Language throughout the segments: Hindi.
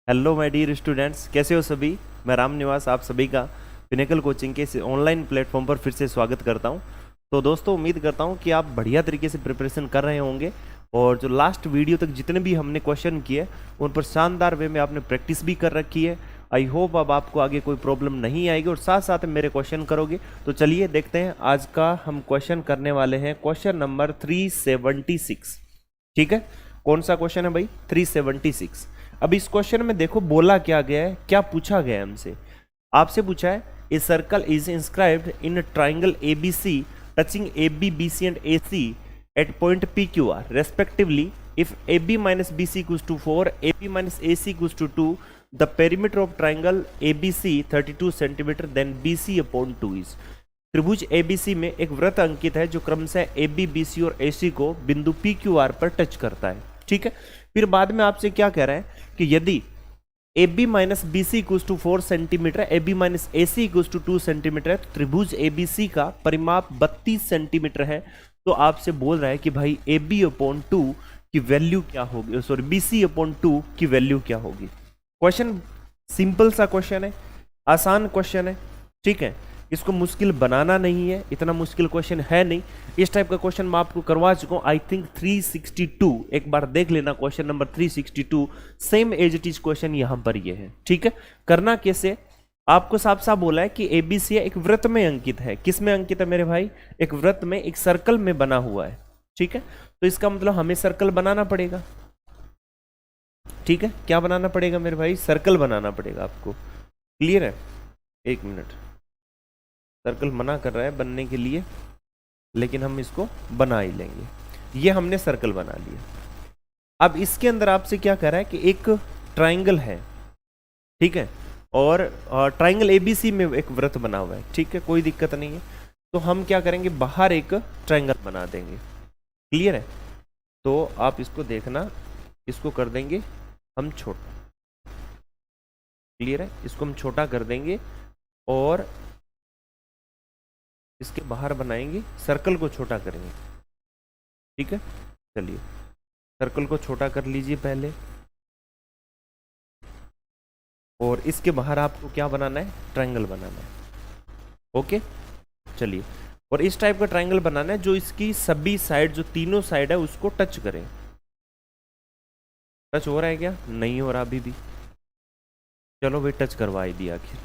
हेलो माय डियर स्टूडेंट्स, कैसे हो सभी। मैं राम निवास आप सभी का पिनेकल कोचिंग के इस ऑनलाइन प्लेटफॉर्म पर फिर से स्वागत करता हूं। तो दोस्तों, उम्मीद करता हूं कि आप बढ़िया तरीके से प्रिपरेशन कर रहे होंगे और जो लास्ट वीडियो तक जितने भी हमने क्वेश्चन किए उन पर शानदार वे में आपने प्रैक्टिस भी कर रखी है। आई होप अब आपको आगे कोई प्रॉब्लम नहीं आएगी और साथ साथ मेरे क्वेश्चन करोगे। तो चलिए देखते हैं, आज का हम क्वेश्चन करने वाले हैं क्वेश्चन नंबर 376। ठीक है, कौन सा क्वेश्चन है भाई? 376। अब इस क्वेश्चन में देखो बोला क्या गया है, क्या पूछा गया है हमसे। आपसे पूछा है a circle is inscribed in triangle ABC touching AB, BC and AC at point PQR respectively. If AB minus BC equals to 4, AB minus AC equals to 2, the perimeter of triangle ABC 32 centimetre, then BC upon 2 is। त्रिभुज ABC में एक वृत्त अंकित है जो क्रमशः AB, BC और AC को बिंदु PQR पर टच करता है। ठीक है, फिर बाद में आपसे क्या कह रहा है कि यदि AB minus BC equals to 4 centimetre, AB minus AC equals to 2 centimetre है, तो त्रिभुज ABC का परिमाप 32 सेंटीमीटर है। तो आपसे बोल रहा है कि भाई AB अपॉन 2 की वैल्यू क्या होगी, सॉरी BC अपॉन 2 की वैल्यू क्या होगी। क्वेश्चन सिंपल सा क्वेश्चन है, आसान क्वेश्चन है। ठीक है, इसको मुश्किल बनाना नहीं है, इतना मुश्किल क्वेश्चन है नहीं। इस टाइप का क्वेश्चन मैं आपको करवा चुका हूं, आई थिंक 362। एक बार देख लेना question number 362, same as it is question यहां पर ये है। ठीक है, करना कैसे, आपको साफ साफ बोला है कि ABC एक वृत्त में अंकित है। किस में अंकित है मेरे भाई? एक वृत्त में, एक सर्कल में बना हुआ है। ठीक है, तो इसका मतलब हमें सर्कल बनाना पड़ेगा। ठीक है, क्या बनाना पड़ेगा मेरे भाई? सर्कल बनाना पड़ेगा आपको। क्लियर है? एक मिनट, सर्कल मना कर रहा है बनने के लिए, लेकिन हम इसको बना ही लेंगे। ये हमने सर्कल बना लिया। अब इसके अंदर आपसे क्या कह रहा है कि एक ट्राइंगल है। ठीक है, और ट्राइंगल ABC में एक वृत्त बना हुआ है। ठीक है, कोई दिक्कत नहीं है। तो हम क्या करेंगे, बाहर एक ट्राइंगल बना देंगे। क्लियर है? तो आप इसको देखना, इसको कर देंगे हम छोटा। क्लियर है? इसको हम छोटा कर देंगे और इसके बाहर बनाएंगे, सर्कल को छोटा करेंगे। ठीक है, चलिए सर्कल को छोटा कर लीजिए पहले, और इसके बाहर आपको क्या बनाना है? ट्रायंगल बनाना है। ओके, चलिए, और इस टाइप का ट्रायंगल बनाना है जो इसकी सभी साइड, जो तीनों साइड है उसको टच करे। टच हो रहा है क्या? नहीं हो रहा अभी भी। चलो भाई, टच करवा ही दिया आखिर।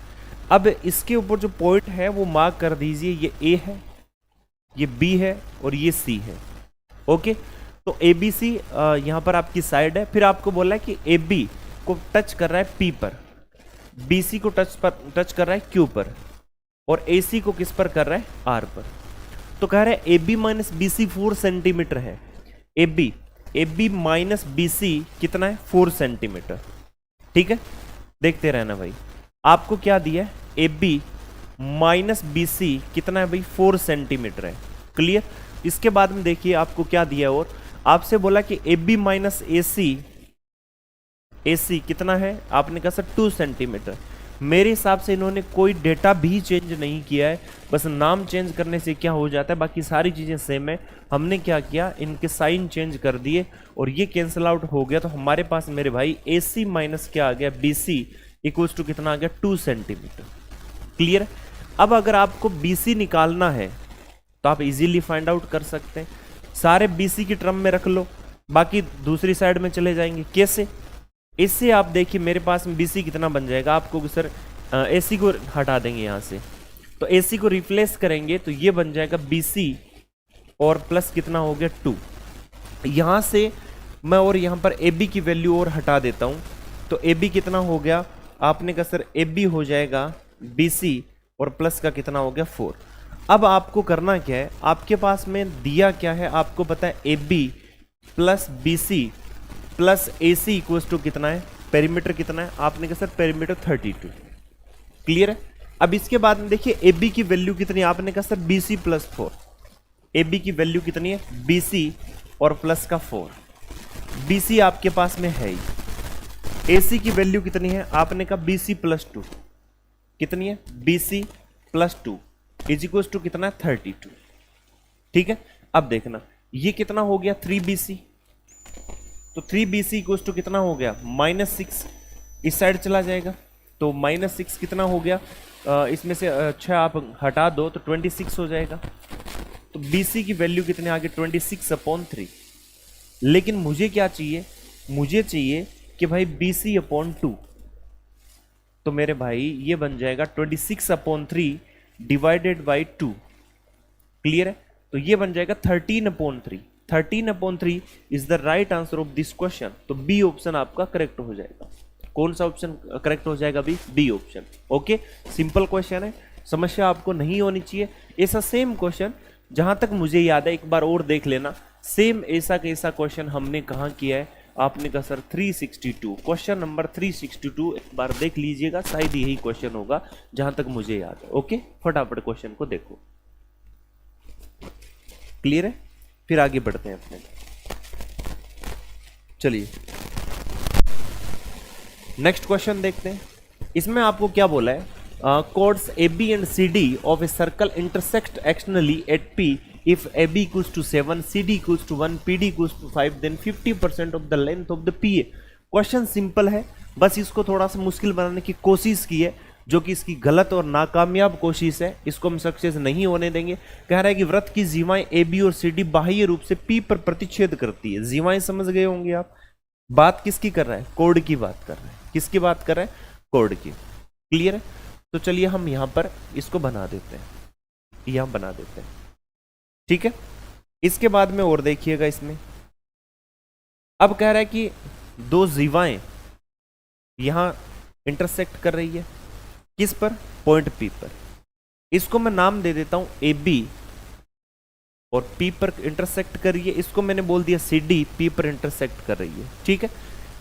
अब इसके ऊपर जो पॉइंट है वो मार्क कर दीजिए। ये A है, ये B है और ये C है। ओके, तो ABC यहां पर आपकी साइड है। फिर आपको बोला है कि AB को टच कर रहा है P पर, BC को टच कर रहा है Q पर, और AC को किस पर कर रहा है? R पर। तो कह रहा है AB माइनस BC 4 सेंटीमीटर है। AB माइनस BC कितना है? 4 सेंटीमीटर। ठीक है, देखते रहना भाई। आपको क्या दिया है? AB माइनस BC कितना है भाई? 4 सेंटीमीटर है। क्लियर? इसके बाद में देखिए आपको क्या दिया है, और आपसे बोला कि AB माइनस AC कितना है? आपने कहा सर 2 सेंटीमीटर। मेरे हिसाब से इन्होंने कोई डेटा भी चेंज नहीं किया है, बस नाम चेंज करने से क्या हो जाता है, बाकी सारी चीजें सेम है। हमने क्या किया, इनके साइन चेंज कर दिए और ये कैंसिल आउट हो गया। तो हमारे पास मेरे भाई AC माइनस क्या आ गया? BC इक्वल्स टू कितना आ गया? 2 सेंटीमीटर। क्लियर? अब अगर आपको BC निकालना है तो आप इजीली फाइंड आउट कर सकते हैं। सारे BC की टर्म में रख लो, बाकी दूसरी साइड में चले जाएंगे। कैसे? इससे आप देखिए मेरे पास में BC कितना बन जाएगा। आपको सर AC को हटा देंगे यहां से, तो AC को रिप्लेस करेंगे तो ये बन जाएगा BC और प्लस कितना हो गया? 2। यहां से मैं और यहां पर AB की वैल्यू और हटा देता हूं, तो AB कितना हो गया? आपने कहा सर AB हो जाएगा BC और प्लस का कितना हो गया? 4। अब आपको करना क्या है, आपके पास में दिया क्या है आपको पता है? AB plus BC plus AC equals to कितना है? पेरीमीटर कितना है? आपने कहा सर पेरीमीटर 32। क्लियर है? अब इसके बाद में देखिए AB की वैल्यू कितनी है? आपने कहा सर BC प्लस 4। AB की वैल्यू कितनी है? BC और प्लस का 4। BC आपके पास में है ही। AC की वैल्यू कितनी है? आपने कहा BC प्लस 2। कितनी है? BC plus 2 is equal to कितना है? 32। ठीक है, अब देखना ये कितना हो गया? 3BC। तो 3BC इक्वल टू कितना हो गया? -6। इस साइड चला जाएगा तो -6 कितना हो गया, इसमें से 6 आप हटा दो तो 26 हो जाएगा। तो BC की वैल्यू कितने आ गई 26/3। लेकिन मुझे क्या चाहिए, मुझे चाहिए कि भाई BC/2। तो मेरे भाई ये बन जाएगा 26/3 डिवाइडेड बाई 2। क्लियर है? तो ये बन जाएगा 13/3। 13/3 is the right answer of this question. तो बी ऑप्शन आपका करेक्ट हो जाएगा। कौन सा ऑप्शन करेक्ट हो जाएगा? B option. Okay, simple question है, समस्या आपको नहीं होनी चाहिए। ऐसा सेम क्वेश्चन जहां तक मुझे याद है, एक बार और देख लेना, सेम ऐसा कैसा क्वेश्चन हमने कहाँ किया है? आपने कहा सर 362, क्वेश्चन नंबर 362 एक बार देख लीजिएगा, शायद यही क्वेश्चन होगा जहां तक मुझे याद है। ओके, फटाफट क्वेश्चन को देखो। क्लियर है? फिर आगे बढ़ते हैं अपने। चलिए नेक्स्ट क्वेश्चन देखते हैं। इसमें आपको क्या बोला है? chords AB and CD of a circle intersect externally at P if AB equals to 7, CD equals to 1, PD equals to 5, then 50% of the length of the PA। Question simple है, बस इसको थोड़ा सा मुश्किल बनाने की कोशिश की है, जो कि इसकी गलत और नाकामयाब कोशिश है। इसको हम सक्सेस नहीं होने देंगे। कह रहा है कि वृत्त की जीवाएं AB और CD बाह्य रूप से P पर प्रतिच्छेद करती है। जीवाएं समझ गए होंगे आप। बात किसकी कर रहा है? कोड की बात कर रहा है। किसकी बात कर रहा है? कोड की। क्लियर है? तो चलिए हम यहां पर इसको बना देते हैं, यहां बना देते हैं। ठीक है, इसके बाद में और देखिएगा इसमें। अब कह रहा है कि दो जीवाएं यहां इंटरसेक्ट कर रही है, किस पर? पॉइंट P पर। इसको मैं नाम दे देता हूं AB और P पर इंटरसेक्ट कर रही है। इसको मैंने बोल दिया CD, P पर इंटरसेक्ट कर रही है। ठीक है,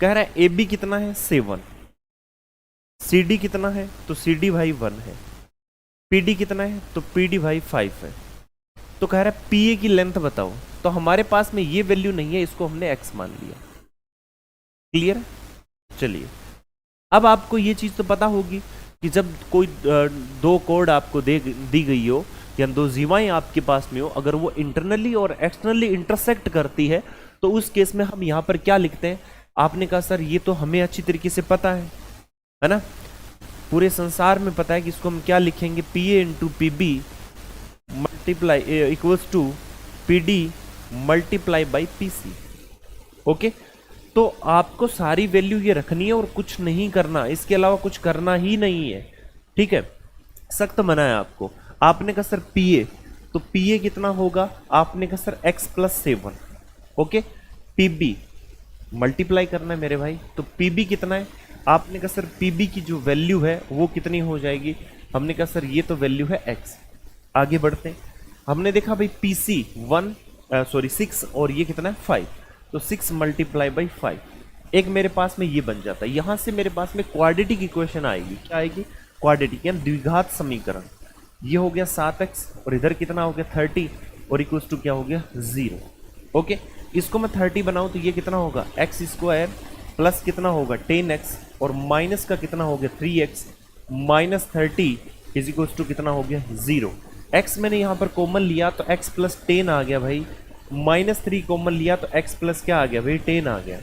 कह रहा है AB कितना है? 7। CD कितना है? तो CD भाई 1 है। PD कितना है? तो PD भाई 5 है। तो कह रहा है PA की लेंथ बताओ। तो हमारे पास में ये वैल्यू नहीं है, इसको हमने x मान लिया। क्लियर? चलिए, अब आपको ये चीज तो पता होगी कि जब कोई दो कोड आपको दी गई हो या दो जीवाएं आपके पास में हो, अगर वो इंटरनली और एक्सटर्नली इंटरसेक्ट करती है तो उस केस में हम यहां पर क्या लिखते हैं? आपने कहा सर ये तो हमें अच्छी तरीके से पता है ना, पूरे संसार में पता है कि इसको हम क्या लिखेंगे? PA into PB multiply equals to PD multiply by PC। Okay, तो आपको सारी वैल्यू ये रखनी है और कुछ नहीं करना, इसके अलावा कुछ करना ही नहीं है। ठीक है, सख्त मना है आपको। आपने कहा सर PA, तो PA कितना होगा? आपने कहा sir x+7। Okay, PB multiply करना है मेरे भाई, तो PB कितना है? आपने कहा सर PB की जो वैल्यू है वो कितनी हो जाएगी? हमने कहा सर ये तो वैल्यू है x। आगे बढ़ते हैं। हमने देखा भाई PC 6 और ये कितना है? 5। तो 6 मल्टीप्लाई बाई 5। एक मेरे पास में ये बन जाता है। यहां से मेरे पास में क्वाड्रेटिक इक्वेशन आएगी। क्या आएगी? क्वाड्रेटिक यानी द्विघात समीकरण। ये हो गया 7x और इधर कितना हो गया? 30 और इक्वल्स टू क्या हो गया? 0। ओके, इसको मैं 30 बनाऊं तो ये कितना होगा? x² प्लस कितना होगा? 10x और माइनस का कितना हो गया? 3x minus 30 is equals to कितना हो गया? 0। x मैंने यहां पर कॉमन लिया तो x प्लस 10 आ गया भाई, -3 कॉमन लिया तो x प्लस क्या आ गया भाई? 10 आ गया,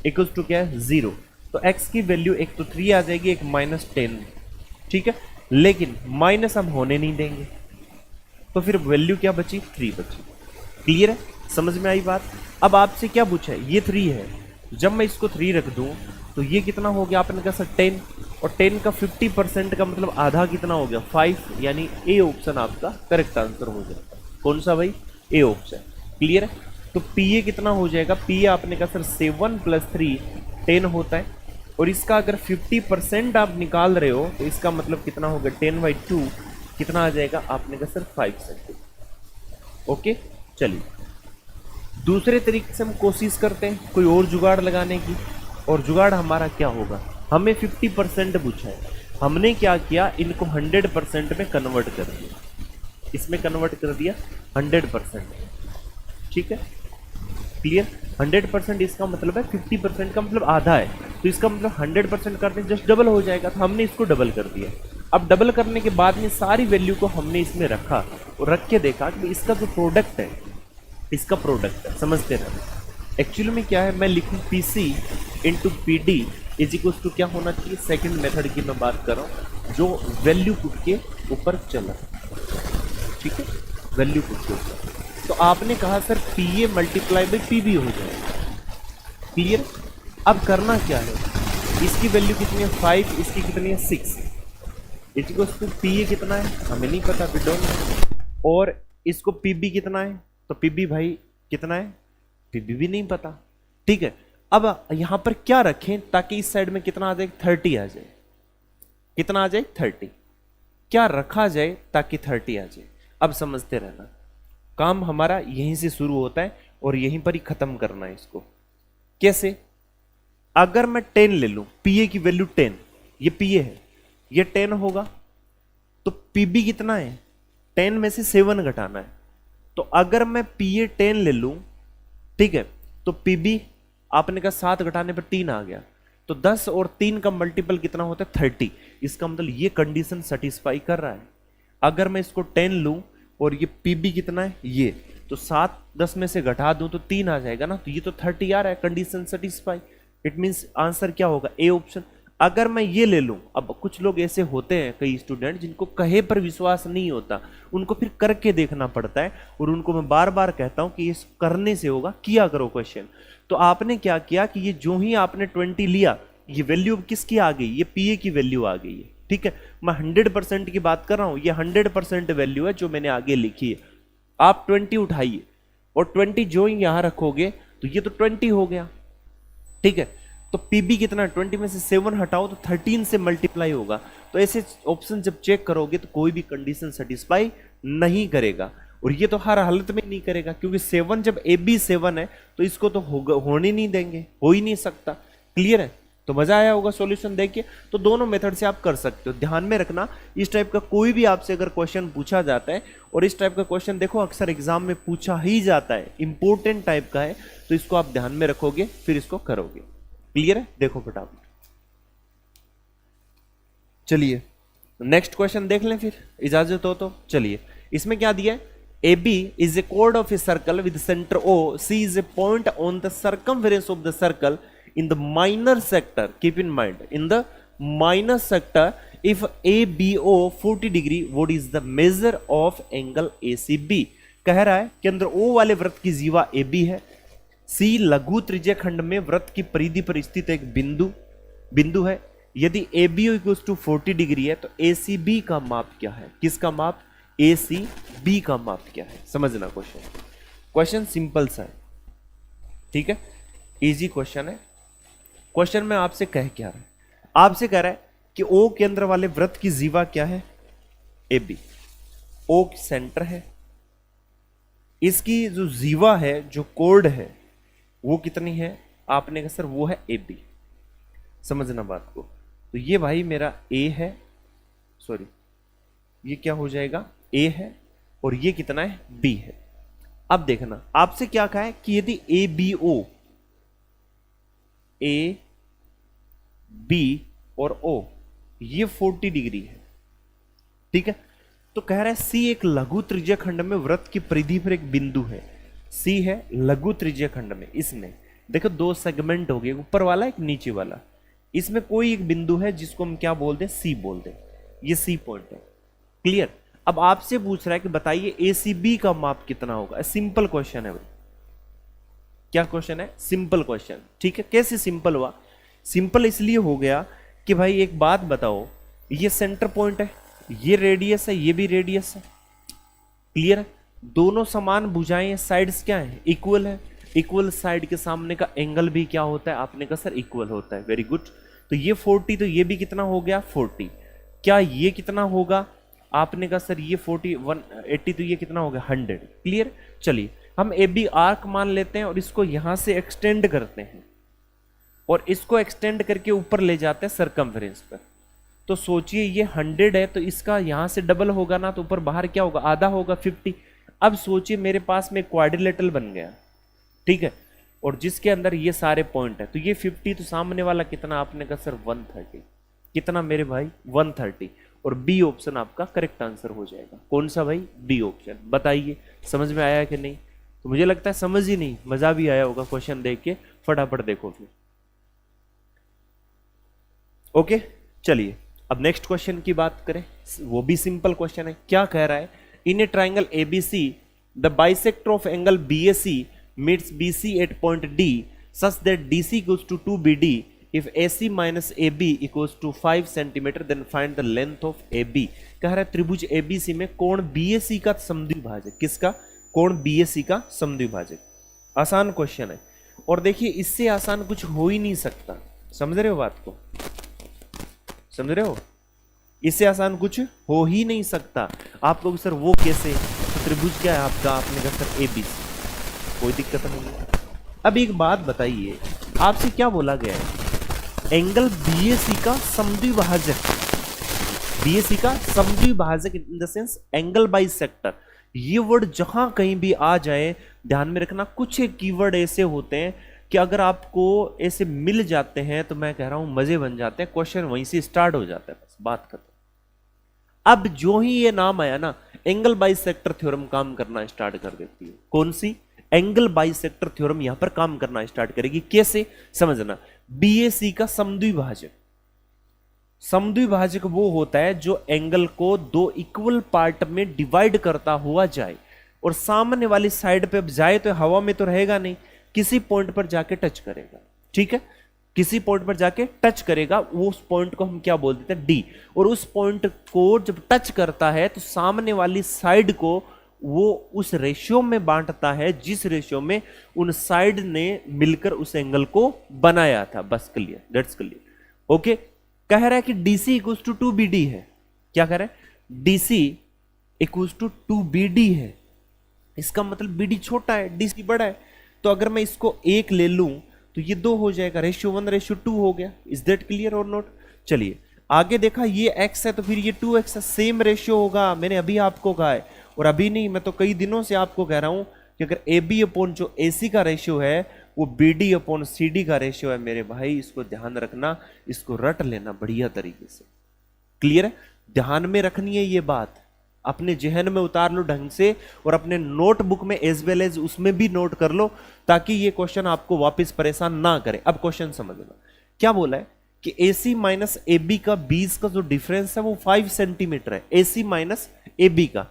इक्वल्स टू क्या है? 0। तो x की वैल्यू एक तो 3 आ जाएगी, एक -10। ठीक है, लेकिन माइनस हम होने नहीं देंगे, तो फिर वैल्यू क्या बची? 3 बची। क्लियर है? समझ में आई बात? अब आपसे क्या पूछा है? ये 3 है, जब मैं इसको 3 रख दूं तो ये कितना हो गया? आपने कहा सर 10, और 10 का 50% का मतलब आधा कितना हो गया? 5, यानी ए ऑप्शन आपका करेक्ट आंसर हो जाएगा। कौन सा भाई? A option. क्लियर है? तो PA कितना हो जाएगा? PA आपने कहा सर 7 + 3 10 होता है, और इसका अगर 50% आप निकाल रहे हो तो इसका मतलब कितना होगा? 10/2 कितना आ जाएगा? आपने कहा सर 5 सेंटीमीटर। ओके, चलिए दूसरे तरीके से हम कोशिश करते हैं कोई और जुगाड़ लगाने की। और जुगाड़ हमारा क्या होगा? हमें 50% पूछा है, हमने क्या किया? इनको 100% में कन्वर्ट कर दिया। इसमें कन्वर्ट कर दिया 100%। ठीक है, क्लियर? 100% इसका मतलब है 50% का मतलब आधा है, तो इसका मतलब 100% करते जस्ट डबल हो जाएगा, तो हमने इसको डबल कर दिया। अब डबल करने के बाद में सारी वैल्यू को हमने इसमें रखा और रख के देखा कि इसका जो प्रोडक्ट है, इसका प्रोडक्ट है। समझते रहना। एक्चुअली में क्या है? मैं लिखूं PC into PD is equal to क्या होना चाहिए, सेकंड मेथड की मैं बात कर रहा हूं जो वैल्यू पुट के ऊपर चला, ठीक है, वैल्यू पुट के ऊपर। तो आपने कहा sir P A multiply by P B हो जाएगा, क्लियर। अब करना क्या है, इसकी वैल्यू कितनी है 5, इसकी कितनी है 6, is equal to P A कितना है हमें नहीं पता, वी डोंट नो, और इसको पी बी कितना है, तो पी बी भाई कितना है, पी बी भी नहीं पता, ठीक है। अब यहां पर क्या रखें ताकि इस साइड में कितना आ जाए, 30 आ जाए, कितना आ जाए 30, क्या रखा जाए ताकि 30 आ जाए। अब समझते रहना, काम हमारा यहीं से शुरू होता है और यहीं पर ही खत्म करना है इसको। कैसे, अगर मैं 10 ले लूं, पीए की वैल्यू 10, ये पीए है, ये 10 होगा, तो पीबी कितना है, 10 में से 7 घटाना है। तो अगर मैं पीए 10 ले लूं, ठीक है, तो पीबी आपने कहा 7 घटाने पर 3 आ गया, तो 10 और 3 का मल्टीपल कितना होता है 30। इसका मतलब ये कंडीशन सेटिस्फाई कर रहा है। अगर मैं इसको 10 लूं और ये पीबी कितना है ये, तो 7 10 में से घटा दूं तो 3 आ जाएगा ना, तो ये तो 30 आ रहा है, condition satisfy. It means answer क्या होगा, ए ऑप्शन। अगर मैं ये ले लूं, अब कुछ लोग ऐसे होते हैं, कई स्टूडेंट जिनको कहे पर विश्वास नहीं होता, उनको फिर करके देखना पड़ता है, और उनको मैं बार बार कहता हूं कि ये करने से होगा, किया करो क्वेश्चन। तो आपने क्या किया कि ये जो ही आपने 20 लिया, ये वैल्यू किसकी आ गई, ये पीए की वैल्यू आ गई है, ठीक है। मैं 100% की बात कर रहा हूं, ये 100% वैल्यू है जो मैंने आगे लिखी है। आप 20 उठाइए और 20 जो ही यहां रखोगे तो ये तो 20 हो गया, ठीक है। तो पीबी कितना है, 20 में से 7 हटाओ तो 13 से मल्टीप्लाई होगा। तो ऐसे ऑप्शन जब चेक करोगे तो कोई भी कंडीशन सेटिस्फाई नहीं करेगा, और ये तो हर हालत में नहीं करेगा, क्योंकि 7 जब ए बी 7 है तो इसको तो होने नहीं देंगे, हो ही नहीं सकता, क्लियर है। तो मजा आया होगा सॉल्यूशन देखिए। तो दोनों मेथड से आप कर सकते हो। ध्यान में रखना, इस टाइप का कोई भी आपसे अगर क्वेश्चन पूछा जाता है, और इस टाइप का क्वेश्चन देखो अक्सर एग्जाम में पूछा ही जाता है, इंपॉर्टेंट टाइप का है, तो इसको आप ध्यान में रखोगे फिर इसको करोगे, क्लियर है। देखो फटाफट, चलिए नेक्स्ट क्वेश्चन देख लें फिर, इजाजत हो तो। चलिए, इसमें क्या दिया है, A B is a chord of a circle with center O, C is a point on the circumference of the circle in the minor sector, keep in mind, in the minor sector, if ABO 40 degree, what is the measure of angle ACB। कह रहा है केंद्र O वाले वृत्त की जीवा AB है, C लघु त्रिज्य खंड में वृत्त की परिधि पर स्थित एक बिंदु है। यदि ABO इक्वल्स टू 40 डिग्री है तो ACB का माप क्या है, किसका माप, ACB का माप क्या है। समझना क्वेश्चन सिंपल सा है, ठीक है, इजी क्वेश्चन है। क्वेश्चन में आपसे कह क्या रहा है, आपसे कह रहा है कि O केंद्र वाले वृत्त की जीवा क्या है, AB, O सेंटर है, इसकी जो जीवा है, जो कोड है, वो कितनी है, आपने कहा सर वो है AB। समझना बात को, तो ये भाई मेरा A है, सॉरी ये क्या हो जाएगा, A है, और ये कितना है, B है। अब देखना, आपसे क्या कहा है कि यदि ABO, A B और O ये 40 डिग्री है, ठीक है, तो कह रहा है C एक लघु त्रिज्य खंड में वृत्त की परिधि पर एक बिंदु है। C है लघु त्रिज्य खंड में, इसमें देखो 2 सेगमेंट हो गए, ऊपर वाला एक नीचे वाला, इसमें कोई एक बिंदु है जिसको हम क्या बोल दें, C बोल दें, ये C पॉइंट है, क्लियर। अब आपसे पूछ रहा है कि बताइए ACB का माप कितना होगा। सिंपल क्वेश्चन है भाई, क्या क्वेश्चन है, सिंपल क्वेश्चन, ठीक है। कैसे सिंपल हुआ, सिंपल इसलिए हो गया कि भाई एक बात बताओ, ये सेंटर पॉइंट है, ये रेडियस है, ये भी रेडियस है, क्लियर है। दोनों समान भुजाएं, साइड्स क्या है, इक्वल है, इक्वल साइड के सामने का एंगल भी क्या होता है, आपने कहा सर इक्वल होता है, वेरी गुड। तो ये 40, तो ये भी कितना हो गया 40, क्या ये कितना होगा, आपने कहा सर ये 40 180, तो ये कितना हो गया 100, क्लियर। चलिए हम ए बी आर्क मान लेते हैं और इसको यहां से एक्सटेंड करते हैं, और इसको एक्सटेंड करके ऊपर ले जाते हैं सर्कमफ्रेंस पर। तो सोचिए ये 100 है, तो इसका यहां से डबल होगा ना, तो ऊपर बाहर क्या होगा, आधा होगा 50। अब सोचिए मेरे पास में क्वाड्रिलेटरल बन गया, ठीक है, और जिसके अंदर ये सारे पॉइंट है, तो ये 50, तो सामने वाला कितना, आपने कहा सर 130, कितना मेरे भाई 130, और बी ऑप्शन आपका करेक्ट आंसर हो जाएगा। कौन सा भाई, बी ऑप्शन। बताइए समझ में आया कि नहीं, तो मुझे लगता है समझ ही नहीं, मजा भी आया होगा क्वेश्चन देख के। फटाफट देखो फिर, ओके, चलिए अब नेक्स्ट क्वेश्चन की बात करें, वो भी सिंपल क्वेश्चन है। क्या कह रहा है, in a triangle ABC the bisector of angle BAC meets BC at point D such that DC equals to 2BD if AC minus AB equals to 5 centimetre then find the length of AB। कह रहा है त्रिभुज ABC में कोण BAC का समद्विभाजक, किसका, कोण BAC का समद्विभाजक। आसान क्वेश्चन है, और देखिए इससे आसान कुछ हो ही नहीं सकता, समझ रहे हो बात को, समझ रहे हो, इससे आसान कुछ हो ही नहीं सकता। आप लोग सर वो कैसे, तो त्रिभुज क्या है आपका, आपने कहा सर ABC, कोई दिक्कत नहीं है। अब एक बात बताइए, आपसे क्या बोला गया है, एंगल BAC का समद्विभाजक, BAC का समद्विभाजक in the sense angle bisector. ये वर्ड जहां कहीं भी आ जाए ध्यान में रखना, कुछ एक कीवर्ड ऐसे होते हैं कि अगर आपको ऐसे मिल जाते हैं तो मैं कह रहा हूं मजे बन जाते हैं, क्वेश्चन वहीं से स्टार्ट हो जाता है, बस बात खत्म। अब जो ही ये नाम आया ना, एंगल बाइसेक्टर थ्योरम काम करना स्टार्ट कर देती है। कौन सी, एंगल बाइसेक्टर थ्योरम यहां पर काम करना स्टार्ट करेगी। कैसे, समझना, BAC का समद्विभाजक, समद्विभाजक वो होता है जो एंगल को दो इक्वल पार्ट में डिवाइड करता हुआ जाए, और सामने वाली साइड पे जाए तो हवा में तो रहेगा नहीं, किसी पॉइंट पर जाके टच करेगा, ठीक है, किसी पॉइंट पर जाके टच करेगा, वो उस पॉइंट को हम क्या बोल देते हैं, D। और उस पॉइंट को जब टच करता है तो सामने वाली साइड को वो उस रेशियो में बांटता है जिस रेशियो में उन साइड ने मिलकर उस एंगल को बनाया था। बस क्लियर, दैट्स क्लियर। ओके, कह रहा है कि DC इक्वल्स टू 2BD है। क्या कह रहा है, DC इक्वल्स टू 2BD है। इसका मतलब BD छोटा है, DC बड़ा है। तो अगर मैं इसको 1 ले लूं तो ये 2 हो जाएगा, रेशियो 1:2 हो गया। इज दैट क्लियर और नॉट। चलिए आगे देखा, ये x है तो फिर ये 2x है, सेम रेशियो होगा। मैंने अभी आपको कहा है, और अभी नहीं, मैं तो कई दिनों से आपको कह रहा हूं कि अगर AB अपॉन जो AC का रेशियो है वो BD अपॉन CD का रेशियो है मेरे भाई, इसको ध्यान रखना, इसको रट लेना बढ़िया तरीके से। क्लियर है, ध्यान में रखनी है ये बात, अपने जहन में उतार लो ढंग से, और अपने नोटबुक में एज वेल एज उसमें भी नोट कर लो, ताकि ये क्वेश्चन आपको वापस परेशान ना करे। अब क्वेश्चन समझना, क्या बोला है कि AC माइनस AB का बीच का जो डिफरेंस है वो 5 सेंटीमीटर है। AC माइनस AB का,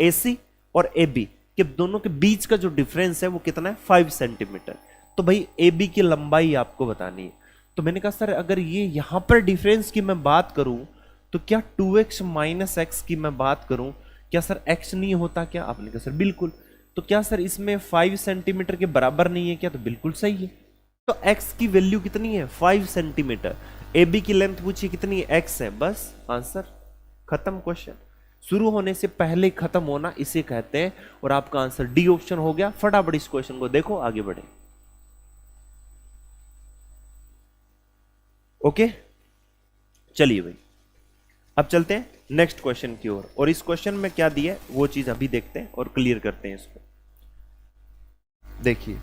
AC और AB के दोनों के बीच का जो डिफरेंस है वो कितना है, 5 सेंटीमीटर। तो भाई AB की लंबाई आपको बतानी है। तो मैंने कहा सर अगर ये यहां पर डिफरेंस की मैं बात करूं तो क्या 2x माइनस एक्स की मैं बात करूं, क्या सर x नहीं होता क्या? आपने कहा सर बिल्कुल। तो क्या सर इसमें 5 सेंटीमीटर के बराबर नहीं है क्या? तो बिल्कुल सही है। तो x की वैल्यू कितनी है, 5 सेंटीमीटर। AB की लेंथ पूछी कितनी है, x है। बस आंसर खत्म। क्वेश्चन शुरू होने से पहले खत्म होना इसे कहते हैं, और आपका आंसर डी ऑप्शन हो गया। फटाफट इस क्वेश्चन को देखो, आगे बढ़े। ओके चलिए भाई, अब चलते हैं नेक्स्ट क्वेश्चन की ओर, और इस क्वेश्चन में क्या दिया है वो चीज अभी देखते हैं और क्लियर करते हैं इसको। देखिए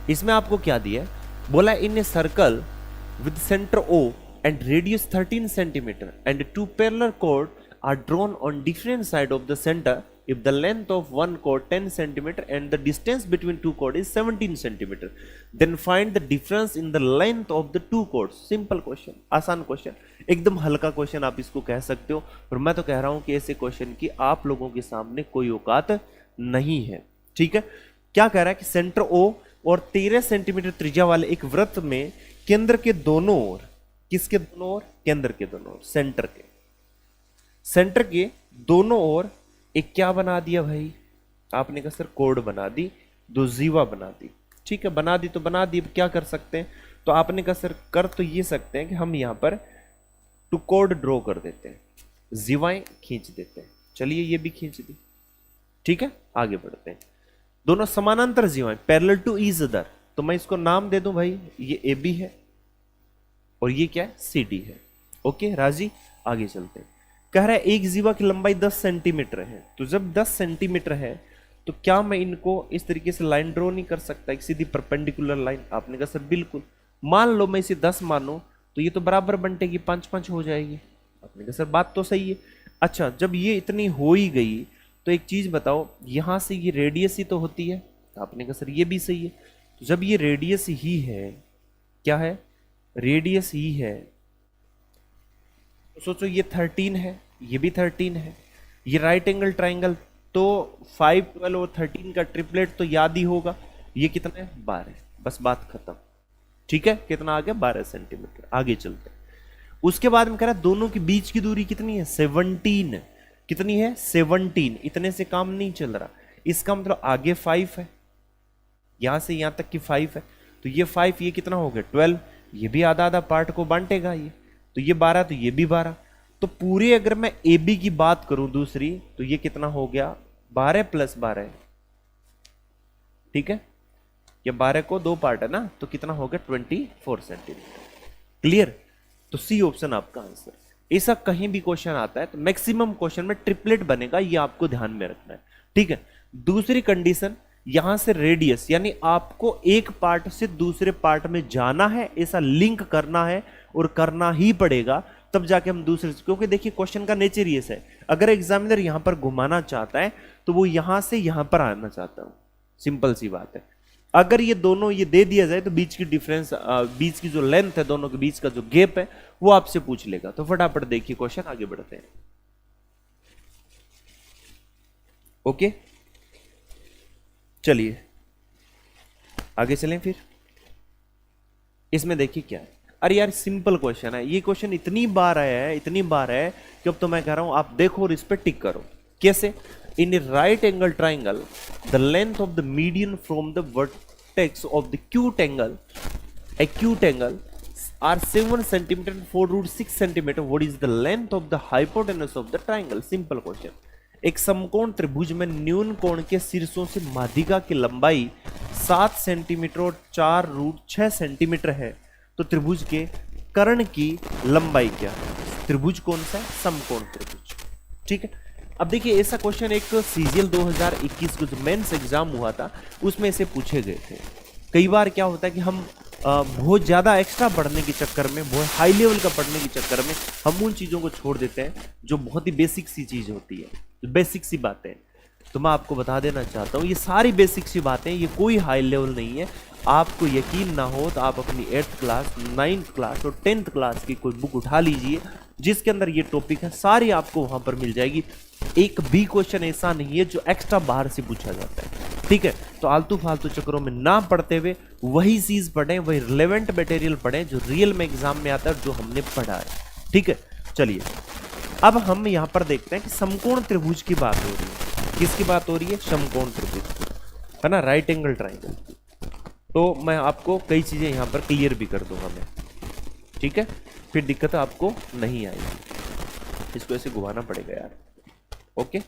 इसमें आपको क्या दिया है, बोला in a circle with centre O and radius 13 centimeter and two parallel chords are drawn on different side of the center if the length of one chord 10 centimeter and the distance between two chords is 17 centimeter, then find the difference in the length of the two chords। Simple question, आसान क्वेश्चन, एकदम हल्का क्वेश्चन आप इसको कह सकते हो। और मैं तो कह रहा हूं कि ऐसे क्वेश्चन की आप लोगों के सामने कोई औकात नहीं है। ठीक है, क्या कह रहा है कि सेंटर O और 13 सेंटीमीटर त्रिज्या वाले एक वृत्त में केंद्र के दोनों ओर, किसके दोनों ओर, केंद्र के दोनों ओर, सेंटर के दोनों ओर एक क्या बना दिया भाई, आपने कहा सर कोड बना दी, दो जीवा बना दी। ठीक है, बना दी तो बना दी, अब क्या कर सकते हैं, तो आपने कहा सर कर तो ये सकते हैं कि हम यहां पर टू कोड ड्रॉ कर देते हैं, जीवाएं खींच देते हैं। चलिए ये भी खींच दी। ठीक है, आगे बढ़ते हैं। दोनों समानांतर जीवाएं पैरेलल टू ईच अदर, तो मैं इसको नाम दे दूं भाई, ये AB है और ये क्या है, CD है। ओके राजी, आगे चलते हैं। कह रहा है एक जीवा की लंबाई 10 सेंटीमीटर है, तो जब 10 सेंटीमीटर है तो क्या मैं इनको इस तरीके से लाइन ड्रॉ नहीं कर सकता, एक सीधी परपेंडिकुलर लाइन? आपने कहा सर बिल्कुल। मान लो मैं इसे 10 मानो तो ये तो बराबर बंटेगी, 5-5 हो जाएगी। आपने कहा सर बात तो सही है। अच्छा, जब ये इतनी हो ही गई तो एक चीज बताओ, यहां से ये रेडियस ही तो होती है। आपने कहा सर ये भी सही है। तो जब ये रेडियस ही है, क्या है, रेडियस ही है, तो सोचो ये 13 है, ये भी 13 है, ये राइट एंगल ट्राइंगल, तो 5, 12 और 13 का ट्रिपलेट तो याद ही होगा, ये कितना है 12, बस बात खत्म। ठीक है, कितना आ गया 12 सेंटीमीटर। आगे चलते हैं, उसके बाद में कह रहा है दोनों के बीच की दूरी कितनी है 17, कितनी है 17, इतने से काम नहीं चल रहा, इसका मतलब आगे 5 है, यहां से यहां तक की 5 है, तो ये 5, ये कितना हो गया 12, ये भी आधा आधा पार्ट को बांटेगा ये, तो ये 12, तो ये भी 12, तो पूरे अगर मैं ए बी की बात करूं दूसरी, तो ये कितना हो गया 12 + 12, ठीक है, ये 12 को 2 पार्ट है ना, तो कितना हो गया 24 सेंटीमीटर। क्लियर, तो सी ऑप्शन आपका आंसर। ऐसा कहीं भी क्वेश्चन आता है तो मैक्सिमम क्वेश्चन में ट्रिपलेट बनेगा, ये आपको ध्यान में रखना है। ठीक है, दूसरी कंडीशन, यहां से रेडियस, यानी आपको एक पार्ट से दूसरे पार्ट में जाना है, ऐसा लिंक करना है और करना ही पड़ेगा, तब जाके हम दूसरे, क्योंकि देखिए क्वेश्चन का नेचर ये है, अगर एग्जामिनर यहां पर घुमाना चाहता है तो वो यहां से यहां पर आना चाहता हूं, सिंपल सी बात है। अगर ये दोनों ये दे दिया जाए तो बीच की डिफरेंस, बीच की जो लेंथ है, दोनों के बीच का जो गैप है, वो आपसे पूछ लेगा। तो फटाफट देखिए क्वेश्चन, आगे बढ़ते हैं। ओके, चलिए आगे चलें फिर। इसमें देखिए क्या है, अरे यार सिंपल क्वेश्चन है, ये क्वेश्चन इतनी बार आया है, इतनी बार है कि अब तो मैं कह रहा हूं आप देखो और इस पर टिक करो। कैसे? In a right angle triangle the length of the median from the vertex of the acute angle are 7 centimeter and 4√6 centimeter. What is the length of the hypotenuse of the triangle? Simple question. एक समकोण त्रिभुज में न्यून कोण के शीर्षों से माध्यिका की लंबाई 7 सेंटीमीटर और 4√6 सेंटीमीटर है, तो त्रिभुज के कर्ण की लंबाई क्या है? त्रिभुज कौन सा है? समकोण त्रिभुज। ठीक है, अब देखिए ऐसा क्वेश्चन एक सीजीएल 2021 को जो मेंस एग्जाम हुआ था उसमें से पूछे गए थे। कई बार क्या होता है कि हम बहुत ज़्यादा एक्स्ट्रा पढ़ने के चक्कर में, बहुत हाई लेवल का पढ़ने के चक्कर में हम उन चीज़ों को छोड़ देते हैं जो बहुत ही बेसिक सी चीज़ होती है, बेसिक सी बातें। तो मैं आपको बता देना चाहता हूँ ये सारी बेसिक सी बातें, ये कोई हाई लेवल नहीं है। आपको यकीन ना हो तो आप अपनी 8th क्लास, 9th क्लास और 10th क्लास की कोई बुक उठा लीजिए जिसके अंदर ये टॉपिक है, सारी आपको वहां पर मिल जाएगी। एक भी क्वेश्चन ऐसा नहीं है जो एक्स्ट्रा बाहर से पूछा जाता है। ठीक है, तो आलतू फालतू चक्करों में ना पढ़ते हुए वही चीज पढ़ें, वही रिलेवेंट मटेरियल पढ़ें जो रियल में एग्जाम में आता है, जो हमने पढ़ा है। ठीक है, चलिए अब हम यहां पर देखते हैं कि समकोण त्रिभुज की बात हो रही है। किसकी बात हो रही है? समकोण त्रिभुज, है ना, राइट एंगल ट्राइंगल। तो मैं आपको कई चीजें यहां पर क्लियर भी कर दूंगा मैं। ठीक है, फिर दिक्कत आपको नहीं आएगी। इसको ऐसे घुमाना पड़ेगा यार। ओके,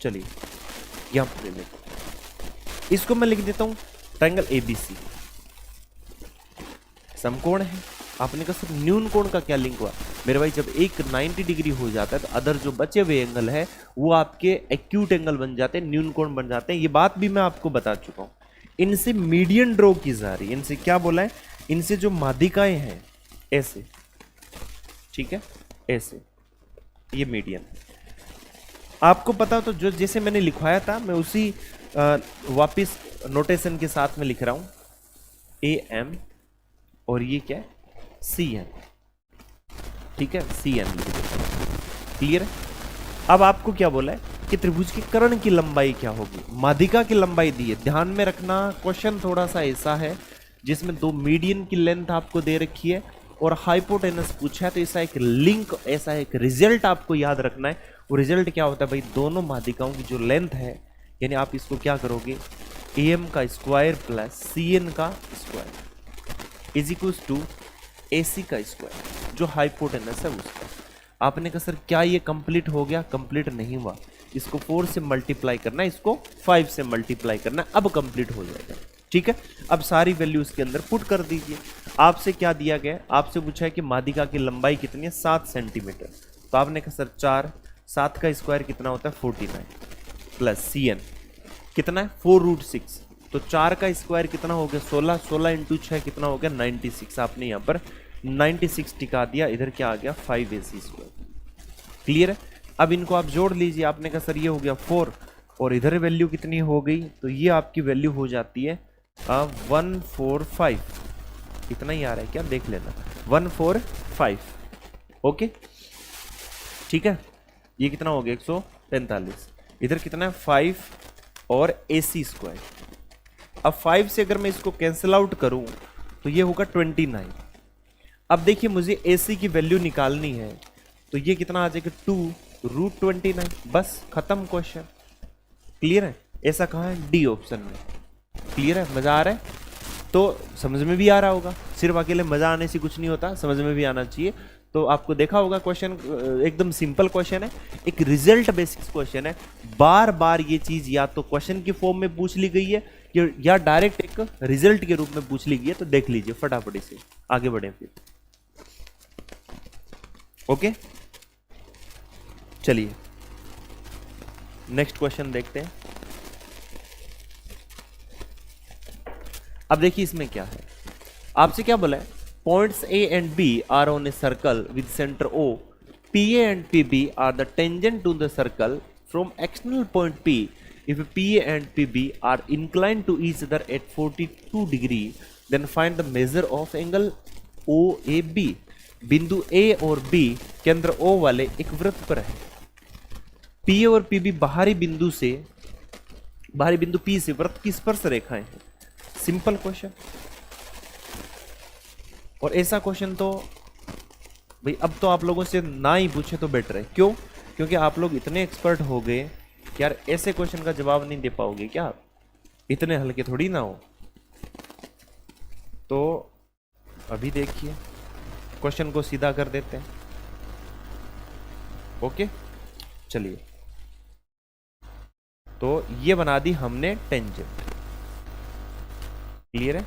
चलिए यहां पर ले, इसको मैं लिख देता हूं ट्राइंगल एबीसी। समकोण है, आपने कहा सर न्यून कोण का क्या लिंक हुआ? मेरे भाई जब एक 90 डिग्री हो जाता है तो अदर जो बचे हुए एंगल है वो आपके एक्यूट एंगल बन जाते हैं, न्यून कोण बन जाते हैं। ये बात भी मैं आपको बता चुका हूं। इनसे मीडियन ड्रॉ की जा रही है, इनसे क्या बोला है? इनसे जो माध्यिकाएं हैं ऐसे, ठीक है, ऐसे, ये मीडियन आपको पता तो जो जैसे मैंने लिखवाया था मैं उसी वापिस नोटेशन के साथ में लिख रहा हूं, ए एम और ये क्या है? C N. ठीक है, सी एन लिख देता हूं। क्लियर है? अब आपको क्या बोला है कि त्रिभुज के कर्ण की लंबाई क्या होगी? माध्यिका की लंबाई दी है। ध्यान में रखना क्वेश्चन थोड़ा सा ऐसा है जिसमें दो मीडियन की लेंथ आपको दे रखी है और हाइपोटेनस पूछा है, तो ऐसा एक लिंक, ऐसा एक रिजल्ट आपको याद रखना है। वो रिजल्ट क्या होता है भाई? दोनों माध्यिकाओं की जो लेंथ है, यानी आप इसको क्या करोगे, एम का स्क्वायर प्लस सी एन का स्क्वायर इज इक्वल टू ए सी का स्क्वायर, जो हाइपोटेनस है उसका। आपने कहा सर क्या ये कंप्लीट हो गया? कंप्लीट नहीं हुआ, इसको 4 से मल्टीप्लाई करना है, इसको 5 से मल्टीप्लाई करना है, अब कंप्लीट हो जाएगा। ठीक है, अब सारी वैल्यू उसके अंदर पुट कर दीजिए। आपसे क्या दिया गया? आपसे पूछा है कि माध्यिका की लंबाई कितनी है? 7 सेंटीमीटर। तो आपने कहा सर 4, 7 का स्क्वायर कितना होता है? 49 प्लस सी एन कितना है? 4√6। तो 4 का स्क्वायर कितना हो गया? 16, 16 इंटू 6 कितना हो गया? 96। आपने यहाँ पर 96 टिका दिया, इधर क्या आ गया? 5ac square. क्लियर है? अब इनको आप जोड़ लीजिए। आपने कहा सर ये हो गया 4 और इधर वैल्यू कितनी हो गई? तो ये आपकी वैल्यू हो जाती है 145, इतना ही आ रहा है क्या, देख लेना, 145। ओके ठीक है, ये कितना हो गया 143। इधर कितना है 5 और AC स्क्वायर। अब 5 से अगर मैं इसको कैंसिल आउट करूं तो ये होगा 29। अब देखिए मुझे AC की वैल्यू निकालनी है, तो ये कितना आ जाएगा 2√29। बस खत्म क्वेश्चन। क्लियर है? ऐसा कहाँ है, डी ऑप्शन में। क्लियर है? मजा आ रहा है? तो समझ में भी आ रहा होगा, सिर्फ अकेले मजा आने से कुछ नहीं होता, समझ में भी आना चाहिए। तो आपको देखा होगा क्वेश्चन एकदम सिंपल क्वेश्चन है, एक रिजल्ट बेसिक्स क्वेश्चन है। बार बार ये चीज या तो क्वेश्चन की फॉर्म में पूछ ली गई है या डायरेक्ट एक रिजल्ट के रूप में पूछ ली गई है। तो देख लीजिए फटाफट से आगे बढ़े फिर। ओके चलिए नेक्स्ट क्वेश्चन देखते हैं। अब देखिए इसमें क्या है, आपसे क्या बोला है, points A and B are on a circle with center O. PA and PB are the tangent to the circle from external point P. If PA and PB are inclined to each other at 42 degree, then find the measure of angle OAB. बिंदु A और B केंद्र O वाले एक वृत्त पर है। PA और PB बाहरी बिंदु P से वृत्त की स्पर्श रेखाएं हैं। Simple question. और ऐसा क्वेश्चन तो भाई अब तो आप लोगों से ना ही पूछे तो बेटर है। क्यों? क्योंकि आप लोग इतने एक्सपर्ट हो गए कि यार ऐसे क्वेश्चन का जवाब नहीं दे पाओगे क्या आप, इतने हल्के थोड़ी ना हो। तो अभी देखिए क्वेश्चन को सीधा कर देते हैं। ओके चलिए, तो ये बना दी हमने टेंजेंट। क्लियर है?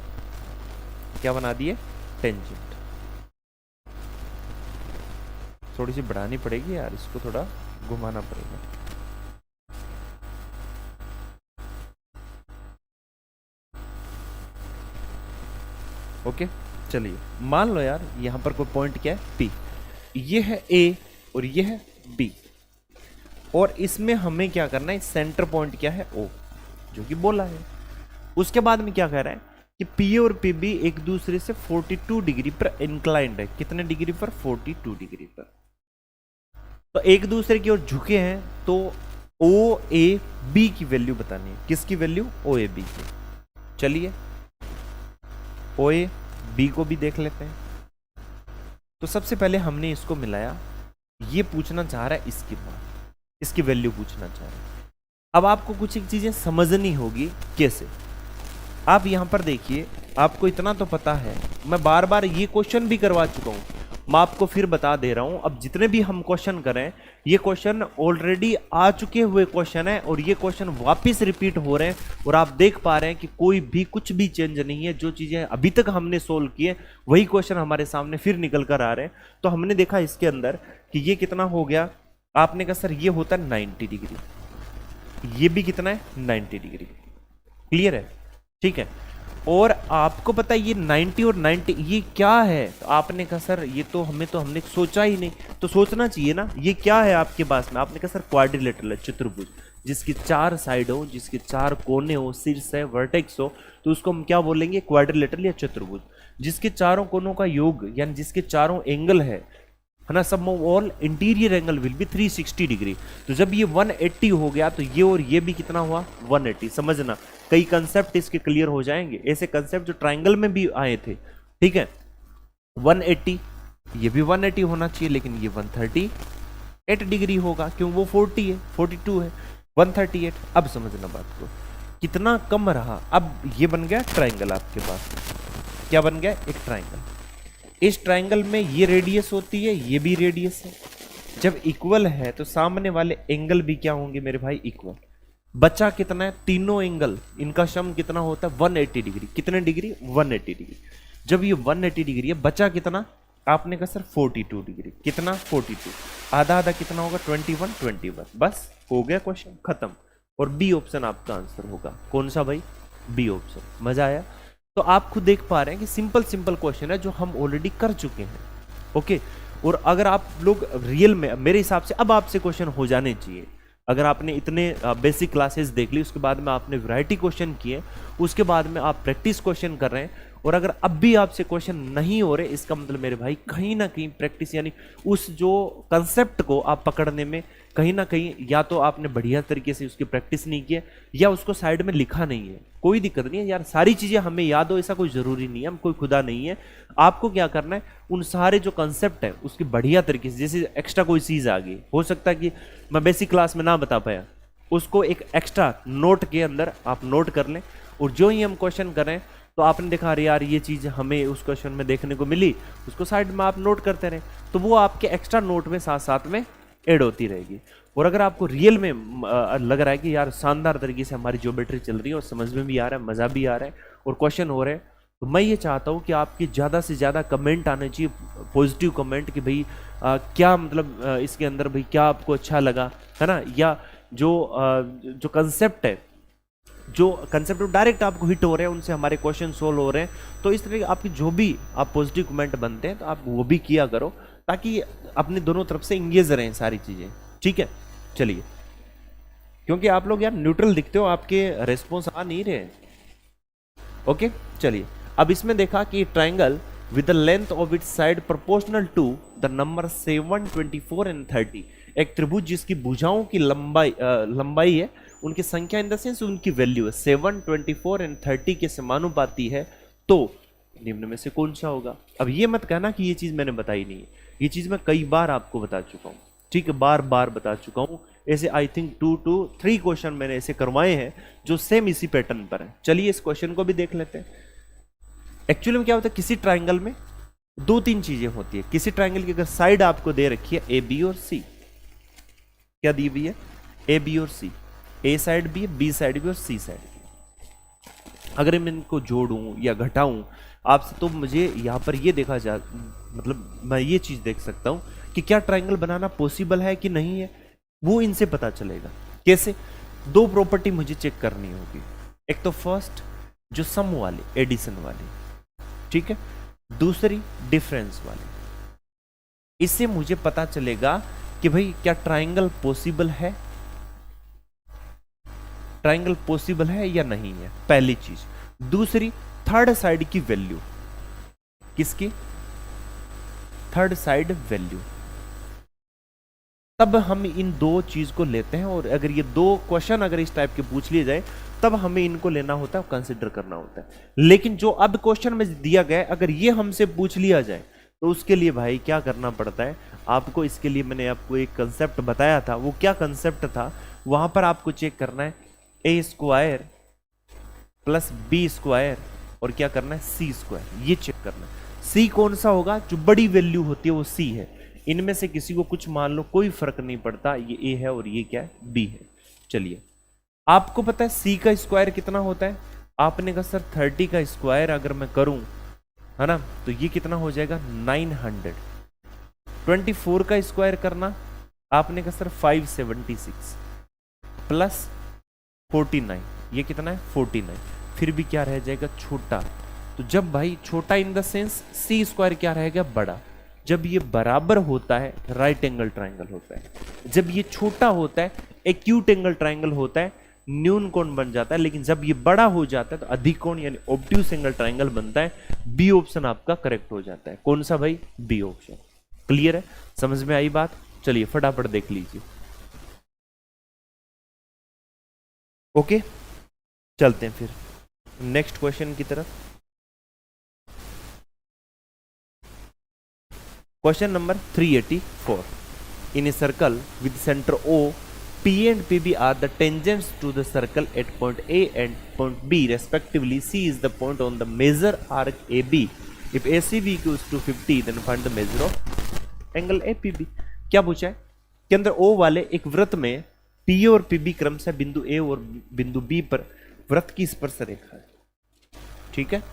क्या बना दिए? टेंजेंट। थोड़ी सी बढ़ानी पड़ेगी यार, इसको थोड़ा घुमाना पड़ेगा। ओके चलिए, मान लो यार यहां पर कोई पॉइंट क्या है P, ये है A और ये है B, और इसमें हमें क्या करना है, सेंटर पॉइंट क्या है O, जो कि बोला है। उसके बाद में क्या कह रहा है कि P और PB एक दूसरे से 42 डिग्री पर इंक्लाइंड है। कितने डिग्री पर? 42 डिग्री पर। तो एक दूसरे की ओर झुके हैं, तो OAB की वैल्यू बतानी है। किसकी वैल्यू? OAB की। चलिए OAB को भी देख लेते हैं। तो सबसे पहले हमने इसको मिलाया, ये पूछना चाह रहा है इसकी बात, इसकी वैल्यू पूछना चाह रहा है। अब आपको कुछ एक चीजें समझनी होगी। कैसे? आप यहां पर देखिए, आपको इतना तो पता है, मैं बार बार ये क्वेश्चन भी करवा चुका हूं, मैं आपको फिर बता दे रहा हूं। अब जितने भी हम क्वेश्चन करें, ये क्वेश्चन ऑलरेडी आ चुके हुए क्वेश्चन है और ये क्वेश्चन वापस रिपीट हो रहे हैं, और आप देख पा रहे हैं कि कोई भी कुछ भी चेंज नहीं है। जो चीजें अभी तक हमने सोल्व किए वही क्वेश्चन हमारे सामने फिर निकल कर आ रहे हैं। तो हमने देखा इसके अंदर कि ये कितना हो गया, आपने कहा सर ये होता है 90 डिग्री, ये भी कितना है 90 डिग्री। क्लियर है? ठीक है। और आपको पता है ये 90 और 90 ये क्या है, तो आपने कहा सर ये तो हमने सोचा ही नहीं। तो सोचना चाहिए ना, ये क्या है आपके पास में? आपने कहा सर क्वाड्रिलेटरल है, चतुर्भुज, जिसकी 4 साइड हो, जिसके 4 कोने हो, शीर्ष है, वर्टेक्स हो, तो उसको हम क्या बोलेंगे? क्वाड्रिलेटरल या चतुर्भुज। जिसके चारों कोनों का योग यानी जिसके चारों एंगल है ना, सब all interior angle will be 360 degree. तो जब ये 180 हो गया तो ये और ये भी कितना हुआ? 180। समझना, कई कंसेप्ट इसके क्लियर हो जाएंगे, ऐसे कंसेप्ट जो ट्रायंगल में भी आए थे। ठीक है, 180, ये भी 180 होना चाहिए, लेकिन ये 138 डिग्री होगा, क्यों? वो 40 है, 42 है, 138। अब समझना बात को, कितना कम रहा। अब ये बन गया ट्रायंगल आपके पास। क्या बन गया? एक ट्रायंगल। इस ट्रायंगल में ये रेडियस होती है, ये भी रेडियस है। जब इक्वल है तो सामने वाले एंगल भी क्या होंगे मेरे भाई? इक्वल। बचा कितना है? तीनों एंगल, इनका सम कितना होता है? 180 डिग्री। कितने डिग्री? 180 डिग्री। जब ये 180 डिग्री है, बचा कितना? आपने कहा सर 42 डिग्री। कितना? 42। आधा आधा कितना होगा? 21 21। बस हो गया क्वेश्चन खत्म। और बी ऑप्शन आपका आंसर होगा। कौन सा भाई? B option. मजा आया? तो आप खुद देख पा रहे हैं कि सिंपल सिंपल क्वेश्चन है जो हम ऑलरेडी कर चुके हैं। ओके, और अगर आप लोग रियल में, मेरे हिसाब से अब आपसे क्वेश्चन हो जाने चाहिए। अगर आपने इतने बेसिक क्लासेस देख ली, उसके बाद में आपने वैरायटी क्वेश्चन किए, उसके बाद में आप प्रैक्टिस क्वेश्चन कर रहे हैं, और अगर अब भी आपसे क्वेश्चन नहीं हो रहे, इसका मतलब मेरे भाई कहीं ना कहीं प्रैक्टिस, यानी उस जो कंसेप्ट को आप पकड़ने में कहीं ना कहीं या तो आपने बढ़िया तरीके से उसकी प्रैक्टिस नहीं की है, या उसको साइड में लिखा नहीं है। कोई दिक्कत नहीं है यार, सारी चीजें हमें याद हो ऐसा कोई जरूरी नहीं है, हम कोई खुदा नहीं है। आपको क्या करना है, उन सारे जो कंसेप्ट है उसकी बढ़िया तरीके से, जैसे एक्स्ट्रा कोई चीज आ गई, हो सकता है कि मैं बेसिक क्लास में ना बता पाया, उसको एक एक्स्ट्रा नोट के अंदर आप नोट कर लें, और जो ही हम क्वेश्चन करें तो आपने देखा अरे यार ये चीज हमें उस क्वेश्चन में देखने को मिली, उसको साइड में आप नोट करते रहे, तो वो आपके एक्स्ट्रा नोट में साथ साथ में ऐड होती रहेगी। और अगर आपको रियल में लग रहा है कि यार शानदार तरीके से हमारी ज्योमेट्री चल रही है और समझ में भी आ रहा है, मजा भी आ रहा है और क्वेश्चन हो रहे हैं, तो मैं ये चाहता हूँ कि आपकी ज़्यादा से ज़्यादा कमेंट आने चाहिए, पॉजिटिव कमेंट, कि भाई क्या मतलब इसके अंदर भाई क्या आपको अच्छा लगा, है ना, या जो कंसेप्ट है, जो कंसेप्ट डायरेक्ट आपको हिट हो रहे हैं, उनसे हमारे क्वेश्चन सोल्व हो रहे हैं। तो इस तरह के आपकी जो भी आप पॉजिटिव कमेंट बनते हैं तो आप वो भी किया करो, ताकि अपने दोनों तरफ से इंगेज रहें सारी चीज़ें, ठीक है। चलिए, क्योंकि आप लोग यार न्यूट्रल दिखते हो, आपके रेस्पॉन्स आ नहीं रहे। ओके, चलिए, अब इसमें देखा कि triangle with the length of its side proportional to the number 7, 24 and 30, एक त्रिभुज जिसकी भुजाओं की लंबाई है, उनकी संख्या इन द सेंस उनकी वैल्यू है 7, 24 एंड 30 के समानुपाती है, तो निम्न में से कौन सा होगा। अब ये मत कहना कि ये चीज मैंने बताई नहीं है, ये चीज मैं कई बार आपको बता चुका हूं, ठीक है, बार बार बता चुका हूं। ऐसे आई थिंक 2 to 3 क्वेश्चन मैंने ऐसे करवाए हैं जो सेम इसी पैटर्न पर है। चलिए इस क्वेश्चन को भी देख लेते हैं। एक्चुअली में क्या होता है, किसी ट्राइंगल में 2-3 चीजें होती है। किसी ट्राइंगल की अगर साइड आपको दे रखी है ए, बी और सी, क्या दी हुई है, ए, बी और सी, ए साइड भी है, बी साइड भी और सी साइड भी। अगर मैं इनको जोड़ूं या घटाऊं आपसे, तो मुझे यहां पर ये देखा जा, मतलब मैं ये चीज देख सकता हूं कि क्या ट्राइंगल बनाना पॉसिबल है कि नहीं है, वो इनसे पता चलेगा। कैसे, 2 प्रॉपर्टी मुझे चेक करनी होगी। एक तो फर्स्ट जो सम वाली, एडिशन वाली, ठीक है, दूसरी डिफरेंस वाली। इससे मुझे पता चलेगा कि भाई क्या ट्राइंगल पॉसिबल है, ट्राइंगल पॉसिबल है या नहीं है, पहली चीज। दूसरी, थर्ड साइड की वैल्यू, किसकी, थर्ड साइड वैल्यू। तब हम इन 2 चीज को लेते हैं, और अगर ये 2 क्वेश्चन अगर इस टाइप के पूछ लिए जाए, तब हमें इनको लेना होता है, कंसिडर करना होता है। लेकिन जो अब क्वेश्चन में दिया गया है, अगर ये हमसे पूछ लिया जाए, तो उसके लिए भाई क्या करना पड़ता है आपको। इसके लिए मैंने आपको एक कंसेप्ट बताया था, वो क्या कंसेप्ट था, वहां पर आपको चेक करना है ए स्क्वायर प्लस बी स्क्वायर, और क्या करना है, सी स्क्वायर, ये चेक करना है। सी कौन सा होगा, जो बड़ी वैल्यू होती है वो सी है। इनमें से किसी को कुछ मान लो, कोई फर्क नहीं पड़ता, ये ए है और ये क्या है, बी है। चलिए, आपको पता है सी का स्क्वायर कितना होता है, आपने कहा सर 30 का स्क्वायर अगर मैं करूं, है ना, तो ये कितना हो जाएगा 900। 24 का स्क्वायर करना, आपने कहा सर 576 प्लस 49, ये कितना है 49, फिर भी क्या रह जाएगा, छोटा। तो जब भाई छोटा in the sense C square क्या रहेगा, बड़ा। जब ये बराबर होता है, राइट एंगल ट्राइंगल होता है। जब ये छोटा होता है, एक्यूट एंगल ट्राइंगल होता है, न्यून कोण बन जाता है। लेकिन जब ये बड़ा हो जाता है तो अधिक कोण यानी ऑब्ट्यूस एंगल ट्राइंगल बनता है। बी ऑप्शन आपका करेक्ट हो जाता है। कौन सा भाई, बी ऑप्शन। क्लियर है, समझ में आई बात। चलिए फटाफट देख लीजिए। ओके, चलते हैं फिर नेक्स्ट क्वेश्चन की तरफ। Question number 384। In a circle with centre O, P and PB are the tangents to the circle at point A and point B respectively. C is the point on the major arc AB. If ACB equals to 50, then find the measure of angle APB. क्या पूछा है, के अंदर O वाले एक वृत्त में P और PB क्रमशः बिंदु A और बिंदु B पर वृत्त की स्पर्श रेखा है। ठीक है,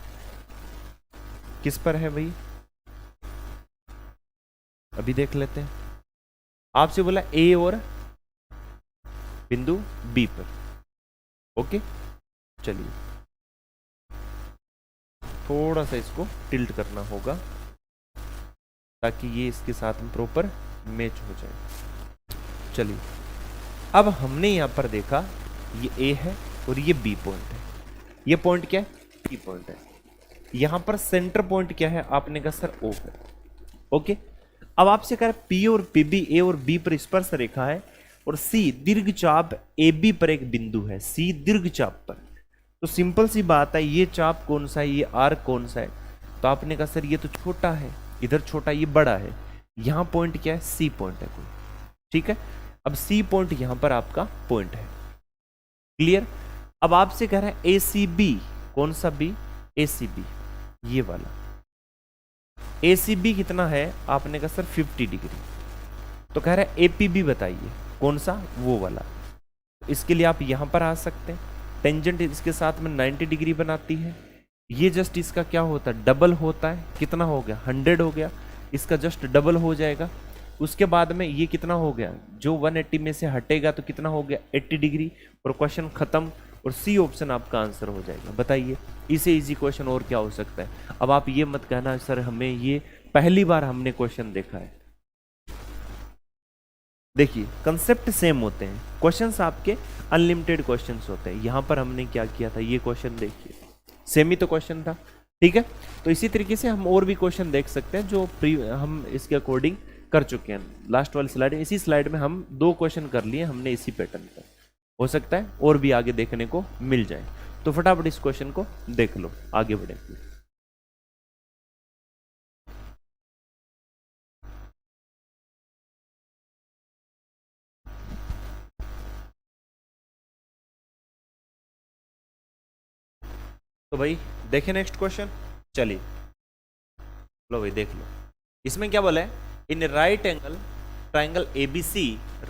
किस पर है भाई, अभी देख लेते हैं। आपसे बोला A और बिंदु B पर। ओके, चलिए थोड़ा सा इसको टिल्ट करना होगा ताकि ये इसके साथ में प्रॉपर मैच हो जाए। चलिए अब हमने यहां पर देखा ये ए है और ये बी पॉइंट है, ये पॉइंट क्या है, बी पॉइंट है। यहां पर सेंटर पॉइंट क्या है, आपने कहा सर ओ है। ओके, अब आपसे कह रहा है पी और पी बी ए और बी पर स्पर्श रेखा है और सी दीर्घ चाप ए बी पर एक बिंदु है, सी दीर्घ चाप पर। तो सिंपल सी बात है, ये चाप कौन सा है, ये आर्क कौन सा है। तो आपने कहा सर ये तो छोटा है, इधर छोटा ये बड़ा है, यहां पॉइंट क्या है, सी पॉइंट है कोई। ठीक है, अब सी पॉइंट यहां पर आपका पॉइंट है। क्लियर। अब आपसे कह रहा है ए सी बी, कौन सा बी, ए सी बी ये वाला। ए सी बी कितना है, आपने कहा सर 50 डिग्री। तो कह रहा है ए पी बी बताइए कौन सा, वो वाला। इसके लिए आप यहां पर आ सकते हैं, टेंजेंट इसके साथ में 90 डिग्री बनाती है, ये जस्ट इसका क्या होता है, डबल होता है। कितना हो गया, 100 हो गया, इसका जस्ट डबल हो जाएगा। उसके बाद में ये कितना हो गया, जो 180 में से हटेगा तो कितना हो गया, 80 डिग्री, और क्वेश्चन खत्म। और सी ऑप्शन आपका आंसर हो जाएगा। बताइए इसे इजी क्वेश्चन और क्या हो सकता है। अब आप ये मत कहना सर हमें ये पहली बार हमने क्वेश्चन देखा है। देखिए कंसेप्ट सेम होते हैं, क्वेश्चंस आपके अनलिमिटेड क्वेश्चंस होते हैं। यहां पर हमने क्या किया था, ये क्वेश्चन देखिए, सेम ही तो क्वेश्चन था। ठीक है, तो इसी तरीके से हम और भी क्वेश्चन देख सकते हैं जो हम इसके अकॉर्डिंग कर चुके हैं। लास्ट वाली स्लाइड, इसी स्लाइड में हम 2 क्वेश्चन कर लिए हमने इसी पैटर्न पर। हो सकता है और भी आगे देखने को मिल जाए। तो फटाफट इस क्वेश्चन को देख लो, आगे बढ़े। तो भाई देखें नेक्स्ट क्वेश्चन, चलिए लो भाई देख लो। इसमें क्या बोला है, in right angle triangle ABC,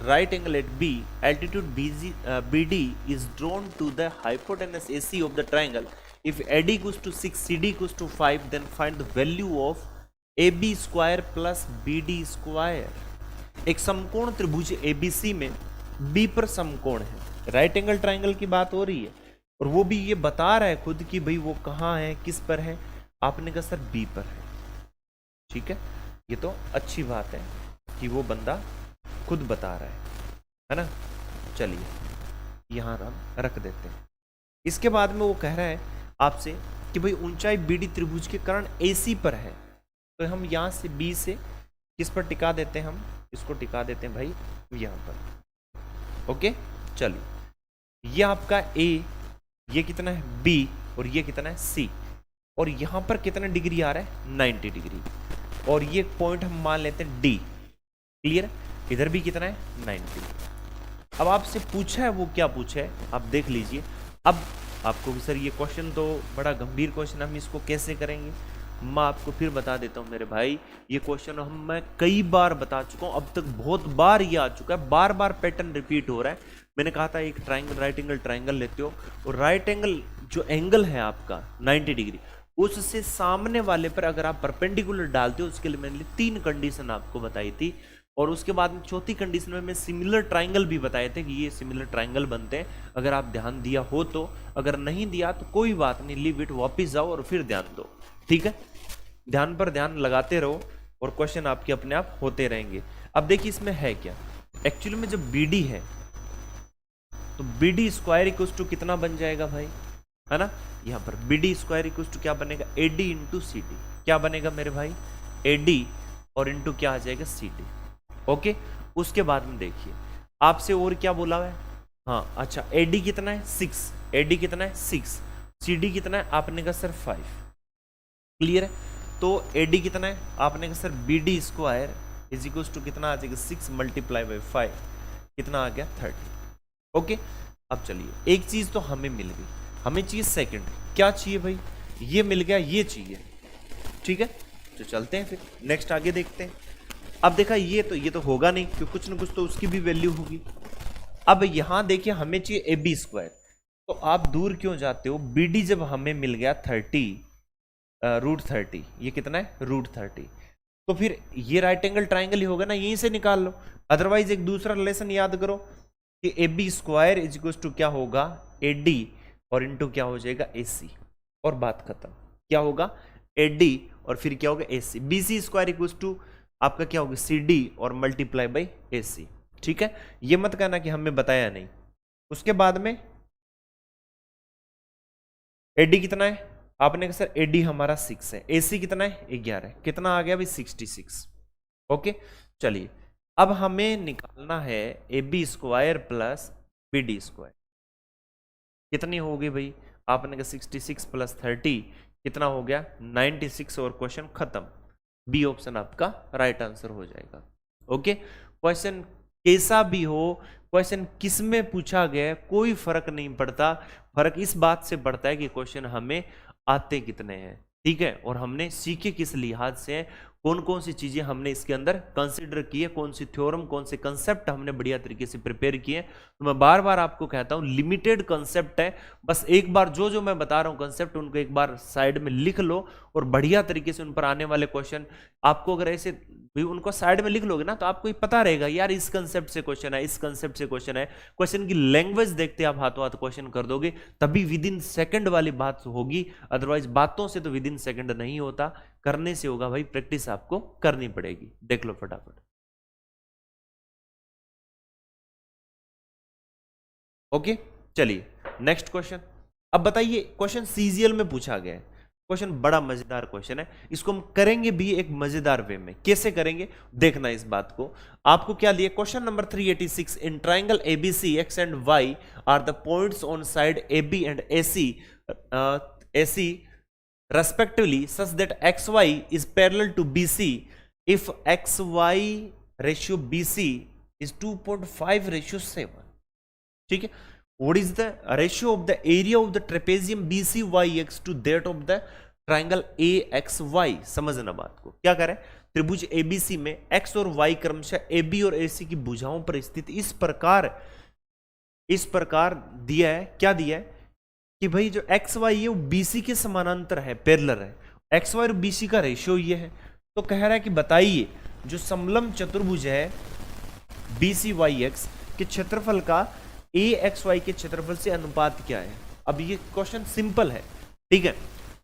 right angle at B, altitude BD is drawn to the hypotenuse AC of the triangle. If AD equals to 6, CD equals to 5, then find the value of AB square plus BD square. एक समकोण त्रिभुज ABC में B पर समकोण है, राइट एंगल ट्राइंगल की बात हो रही है, और वो भी ये बता रहा है खुद कि भाई वो कहाँ है, किस पर है। आपने कहा सर B पर है। ठीक है, ये तो अच्छी बात है कि वो बंदा खुद बता रहा है ना। चलिए यहां हम रख देते हैं। इसके बाद में वो कह रहा है आपसे कि भाई ऊंचाई BD त्रिभुज के कारण AC पर है। तो हम यहां से B से किस पर टिका देते हैं, हम इसको टिका देते हैं भाई यहां पर। ओके, चलिए ये आपका A, ये कितना है B, और ये कितना है C, और यहां पर कितना डिग्री आ रहा है, 90 डिग्री, और ये पॉइंट हम मान लेते हैं D। क्लियर, इधर भी कितना है, 90। अब आपसे पूछा है, वो क्या पूछा है आप देख लीजिए। अब आपको भी सर ये क्वेश्चन तो बड़ा गंभीर क्वेश्चन, हम इसको कैसे करेंगे, मैं आपको फिर बता देता हूँ मेरे भाई। ये क्वेश्चन मैं कई बार बता चुका हूँ, अब तक बहुत बार ये आ चुका है, बार बार पैटर्न रिपीट हो रहा है। मैंने कहा था एक ट्राइंगल, राइट एंगल ट्राइंगल लेते हो, और राइट एंगल जो एंगल है आपका 90 डिग्री, उससे सामने वाले पर अगर आप परपेंडिकुलर डालते हो, उसके लिए मैंने 3 कंडीशन आपको बताई थी। और उसके बाद में चौथी कंडीशन में मैं सिमिलर ट्राइंगल भी बताए थे कि ये सिमिलर ट्राइंगल बनते हैं, अगर आप ध्यान दिया हो तो। अगर नहीं दिया तो कोई बात नहीं, लीव इट, वापिस जाओ और फिर ध्यान दो। ठीक है, ध्यान पर ध्यान लगाते रहो और क्वेश्चन आपके अपने आप होते रहेंगे। अब देखिए इसमें है क्या, एक्चुअली में जब BD है तो BD स्क्वायर इक्वल टू कितना बन जाएगा भाई, है ना। यहाँ पर BD स्क्वायर इक्वल टू क्या बनेगा, AD इंटू CD। क्या बनेगा मेरे भाई, AD और इंटू क्या आ जाएगा, CD। ओके, उसके बाद में देखिए आपसे और क्या बोला है, हाँ अच्छा, AD कितना है 6, AD कितना है 6, CD कितना है, आपने कहा सर 5। क्लियर है, तो AD कितना है, आपने कहा sir BD square is equal to कितना आ जाएगा, 6 मल्टीप्लाई बाई 5, कितना आ गया 30। ओके, अब चलिए एक चीज तो हमें मिल गई, हमें चाहिए सेकंड। क्या चाहिए भाई, ये मिल गया, ये चाहिए। ठीक है, तो चलते हैं फिर नेक्स्ट आगे देखते हैं। अब देखा ये तो होगा नहीं, क्योंकि कुछ ना कुछ तो उसकी भी वैल्यू होगी। अब यहां देखिए हमें चाहिए AB स्क्वायर, तो आप दूर क्यों जाते हो, BD जब हमें मिल गया 30 √30, ये कितना है √30, तो फिर ये राइट एंगल ट्राइंगल ही होगा ना, यहीं से निकाल लो। अदरवाइज एक दूसरा रिलेशन याद करो कि AB square is equal to क्या होगा, AD और इंटू क्या हो जाएगा AC, और बात खत्म। क्या होगा, AD और फिर क्या होगा AC। BC square equal to आपका क्या होगा, CD और मल्टीप्लाई बाई AC। ठीक है, ये मत कहना कि हमें बताया नहीं। उसके बाद में एडी कितना है, आपने कहा सर एडी हमारा 6 है, एसी कितना है 11, कितना आ गया भाई 66। ओके, चलिए अब हमें निकालना है A B square plus B D square, कितनी होगी भाई, आपने कहा 66 प्लस 30 कितना हो गया 96, और क्वेश्चन खत्म। बी ऑप्शन आपका राइट आंसर हो जाएगा। ओके, क्वेश्चन कैसा भी हो, क्वेश्चन किस में पूछा गया कोई फर्क नहीं पड़ता, फर्क इस बात से पड़ता है कि क्वेश्चन हमें आते कितने हैं, ठीक है, और हमने सीखे किस लिहाज से, कौन कौन सी चीजें हमने इसके अंदर कंसिडर की है, कौन सी थ्योरम, कौन से कंसेप्ट हमने बढ़िया तरीके से प्रिपेयर किए। तो मैं बार बार आपको कहता हूं लिमिटेड कंसेप्ट है, बस एक बार जो जो मैं बता रहा हूं कंसेप्ट उनको एक बार साइड में लिख लो, और बढ़िया तरीके से उन पर आने वाले क्वेश्चन आपको अगर ऐसे भी उनको साइड में लिख लोगे ना तो आपको पता रहेगा यार इस कंसेप्ट से क्वेश्चन है, इस कंसेप्ट से क्वेश्चन है। क्वेश्चन की लैंग्वेज देखते आप हाथों हाथ क्वेश्चन कर दोगे, तभी विद इन सेकंड वाली बात होगी, अदरवाइज बातों से तो विद इन सेकंड नहीं होता, करने से होगा भाई, प्रैक्टिस आपको करनी पड़ेगी। देख लो फटाफट। ओके, चलिए नेक्स्ट क्वेश्चन। अब बताइए क्वेश्चन सीजीएल में पूछा गया है, क्वेश्चन बड़ा मजेदार क्वेश्चन है, इसको हम करेंगे भी एक मजेदार वे में। कैसे करेंगे देखना इस बात को। आपको क्या लिया, question number 386, in triangle ABC X and Y are the points on side AB and AC respectively such that xy is parallel to bc if xy ratio bc is 2.5:7। ठीक है, what is the ratio of the area of the trapezium bcyx to that of the triangle axy। समझना बात को, क्या करें, त्रिभुज एबीसी में x और y क्रमशः AB और AC की भुजाओं पर स्थित इस प्रकार दिया है, क्या दिया है कि भाई जो एक्स वाई है वो बीसी के समानांतर है, पैरेलल है, एक्स वाई और बीसी का रेशियो ये है। तो कह रहा है कि बताइए जो समलंब चतुर्भुज है बीसी वाई एक्स के क्षेत्रफल का ए एक्स वाई के क्षेत्रफल से अनुपात क्या है। अब ये क्वेश्चन सिंपल है, ठीक है।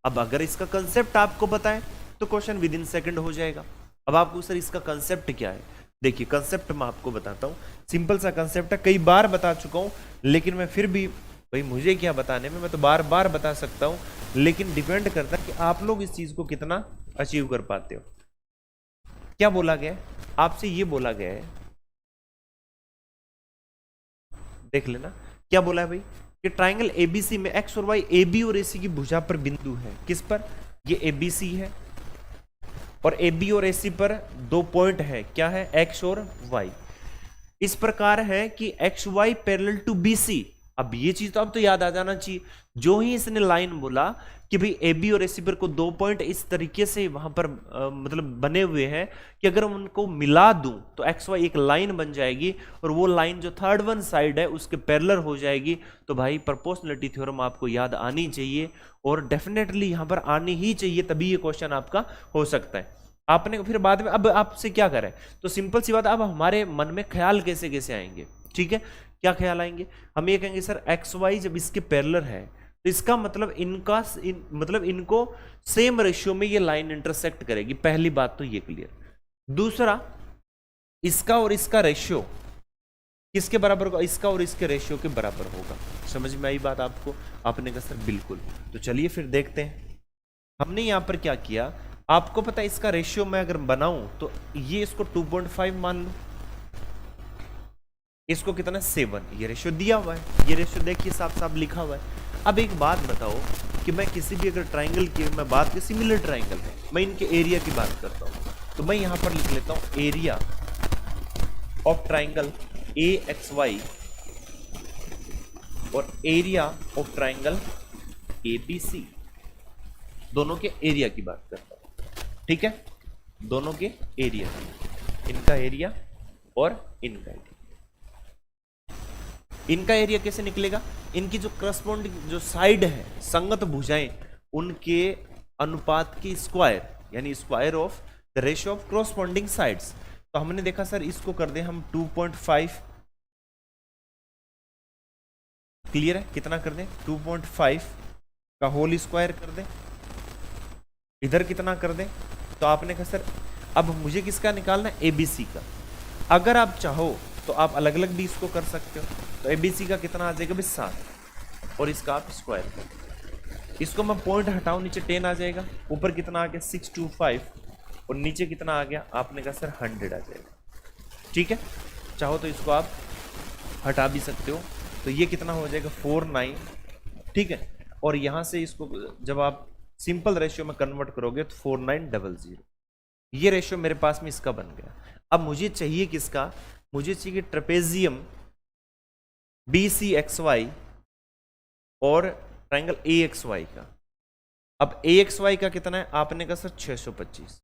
अब अगर इसका कंसेप्ट आपको पता है तो क्वेश्चन विद इन सेकंड हो जाएगा। अब आपको सर इसका कंसेप्ट क्या है, देखिए कंसेप्ट मैं आपको बताता हूँ, सिंपल सा कंसेप्ट है, कई बार बता चुका हूँ, लेकिन मैं फिर भी भाई मुझे क्या बताने में, मैं तो बार बार बता सकता हूं, लेकिन डिपेंड करता है कि आप लोग इस चीज को कितना अचीव कर पाते हो। क्या बोला गया आपसे, ये बोला गया है, देख लेना क्या बोला है भाई, कि ट्राइंगल एबीसी में एक्स और वाई एबी और एसी की भुजा पर बिंदु है, किस पर, ये एबीसी है और एबी और एसी पर दो पॉइंट है, क्या है, एक्स और वाई। इस प्रकार है कि X Y parallel to BC. अब ये चीज तो अब तो याद आ जाना चाहिए, जो ही इसने लाइन बोला कि भाई ए बी और ए सी पर को दो पॉइंट इस तरीके से वहां पर मतलब बने हुए हैं कि अगर उनको मिला दूं तो एक्स वाई एक लाइन बन जाएगी, और वो लाइन जो थर्ड वन साइड है उसके पैरेलल हो जाएगी। तो भाई प्रोपोर्शनलिटी थ्योरम आपको याद आनी चाहिए, और डेफिनेटली यहां पर आनी ही चाहिए, तभी ये क्वेश्चन आपका हो सकता है। आपने फिर बाद में अब आपसे क्या करें, तो सिंपल सी बात, अब हमारे मन में ख्याल कैसे कैसे आएंगे, ठीक है, क्या ख्याल आएंगे, हम ये कहेंगे सर एक्स वाई जब इसके पैरेलल है तो इसका मतलब मतलब इनको सेम रेशियो में ये लाइन इंटरसेक्ट करेगी, पहली बात तो ये क्लियर। दूसरा, इसका और इसका रेशियो किसके बराबर होगा, इसका और इसके रेशियो के बराबर होगा। समझ में आई बात आपको, आपने कहा सर बिल्कुल। तो चलिए फिर देखते हैं, हमने यहां पर क्या किया, आपको पता है इसका रेशियो मैं अगर बनाऊं तो ये इसको 2.5 मान लो, इसको कितना 7, ये रेशियो दिया हुआ है, ये रेशियो देखिए साफ साफ लिखा हुआ है। अब एक बात बताओ कि मैं किसी भी अगर ट्राइंगल की मैं बात की, सिमिलर ट्राइंगल है, मैं इनके एरिया की बात करता हूँ, तो मैं यहां पर लिख लेता हूं area of triangle A X Y और area of triangle A B C, दोनों के एरिया की बात करता हूं, ठीक है, दोनों के एरिया, इनका एरिया और इनका एरिया। इनका एरिया कैसे निकलेगा, इनकी जो करस्पॉन्डिंग जो साइड है, संगत भुजाएं, उनके अनुपात की स्क्वायर, यानी square of the ratio of corresponding sides. तो हमने देखा सर इसको कर दे हम 2.5, क्लियर है, कितना कर दें 2.5 का होल स्क्वायर कर दें, इधर कितना कर दें, तो आपने कहा सर अब मुझे किसका निकालना है, एबीसी का। अगर आप चाहो तो आप अलग अलग भी इसको कर सकते हो। तो ABC का कितना आ जाएगा भाई 7, और इसका आप स्क्वायर कर, इसको मैं पॉइंट हटाऊं, नीचे 10 आ जाएगा, ऊपर कितना आ गया 625, और नीचे कितना आ गया आपने कहा सर 100 आ जाएगा। ठीक है, चाहो तो इसको आप हटा भी सकते हो, तो ये कितना हो जाएगा 49। ठीक है, और यहाँ से इसको जब आप सिंपल रेशियो में कन्वर्ट करोगे तो 4900, ये रेशियो मेरे पास में इसका बन गया। अब मुझे चाहिए किसका, मुझे चाहिए ट्रेपेजियम BCXY और ट्रायंगल AXY का। अब AXY का कितना है आपने कहा सर 625,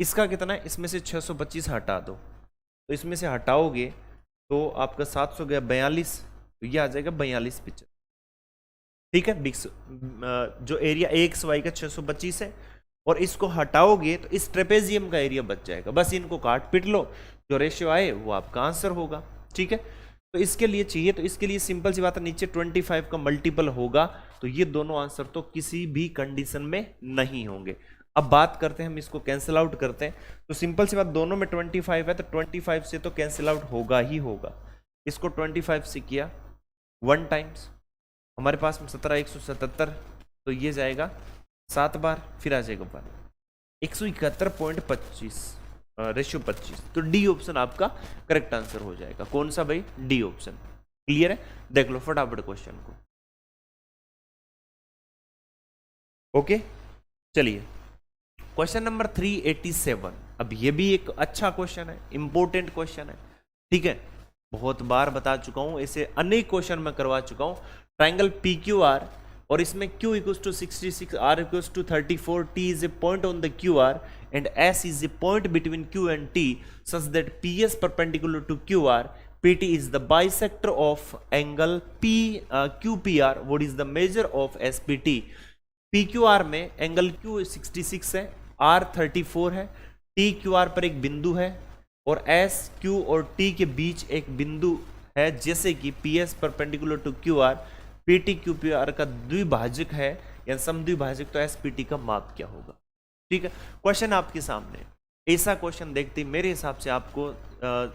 इसका कितना है, इसमें से 625 हटा दो, तो इसमें से हटाओगे तो आपका 700 गया 42, तो ये आ जाएगा 42 पिक्चर। ठीक है, जो एरिया AXY का 625 है, और इसको हटाओगे तो इस ट्रेपेजियम का एरिया बच जाएगा। बस इनको काट पीट लो, जो रेशियो आए वो आपका आंसर होगा। ठीक है, तो इसके लिए चाहिए, तो इसके लिए सिंपल सी बात है, नीचे 25 का मल्टीपल होगा, तो ये दोनों आंसर तो किसी भी कंडीशन में नहीं होंगे। अब बात करते हैं, हम इसको कैंसिल आउट करते हैं, तो सिंपल सी बात, दोनों में 25 है, तो 25 से तो कैंसिल आउट होगा ही होगा। इसको 25 से किया 1 टाइम्स, हमारे पास में 17,177, तो ये जाएगा 7 बार, फिर आ जाएगा 171.25 रेशियो 25, तो डी ऑप्शन आपका करेक्ट आंसर हो जाएगा। कौन सा भाई, डी ऑप्शन। क्लियर है, देख लो फटाफट क्वेश्चन को। ओके, चलिए क्वेश्चन नंबर 387। अब ये भी एक अच्छा क्वेश्चन है, इंपॉर्टेंट क्वेश्चन है। ठीक है, बहुत बार बता चुका हूं, ऐसे अनेक क्वेश्चन मैं करवा चुका हूं। ट्रायंगल PQR, और इसमें Q equals to 66, R equals to 34, T is a point on the QR and S is a point between Q and T such that PS perpendicular to QR, PT is the bisector of angle QPR. What is the measure of SPT? PQR में एंगल Q 66 है, R 34 है, T QR पर एक बिंदु है, और S Q और T के बीच एक बिंदु है, जैसे कि PS perpendicular to QR, PT QPR का द्विभाजक है या समद्विभाजक, तो SPT का माप क्या होगा। ठीक है, क्वेश्चन आपके सामने। ऐसा क्वेश्चन देखते ही मेरे हिसाब से आपको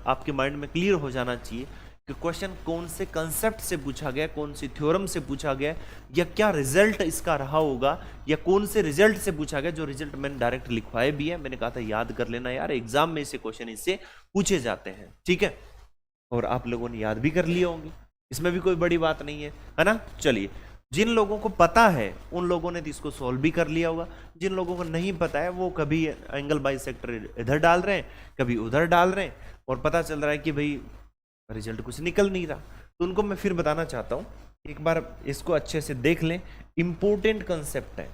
आपके माइंड में क्लियर हो जाना चाहिए कि क्वेश्चन कौन से कंसेप्ट से पूछा गया, कौन सी थ्योरम से पूछा गया, या क्या रिजल्ट इसका रहा होगा, या कौन से रिजल्ट से पूछा गया। जो रिजल्ट मैंने डायरेक्ट लिखवाए भी है, मैंने कहा था याद कर लेना यार, एग्जाम में ऐसे क्वेश्चन इससे पूछे जाते हैं। ठीक है, और आप लोगों ने याद भी कर लिए होंगे, इसमें भी कोई बड़ी बात नहीं है ना। चलिए, जिन लोगों को पता है उन लोगों ने तो इसको सॉल्व भी कर लिया होगा, जिन लोगों को नहीं पता है वो कभी एंगल बाइसेक्टर इधर डाल रहे हैं, कभी उधर डाल रहे हैं, और पता चल रहा है कि भाई रिजल्ट कुछ निकल नहीं रहा। तो उनको मैं फिर बताना चाहता हूं, एक बार इसको अच्छे से देख लें। इंपॉर्टेंट कंसेप्ट है,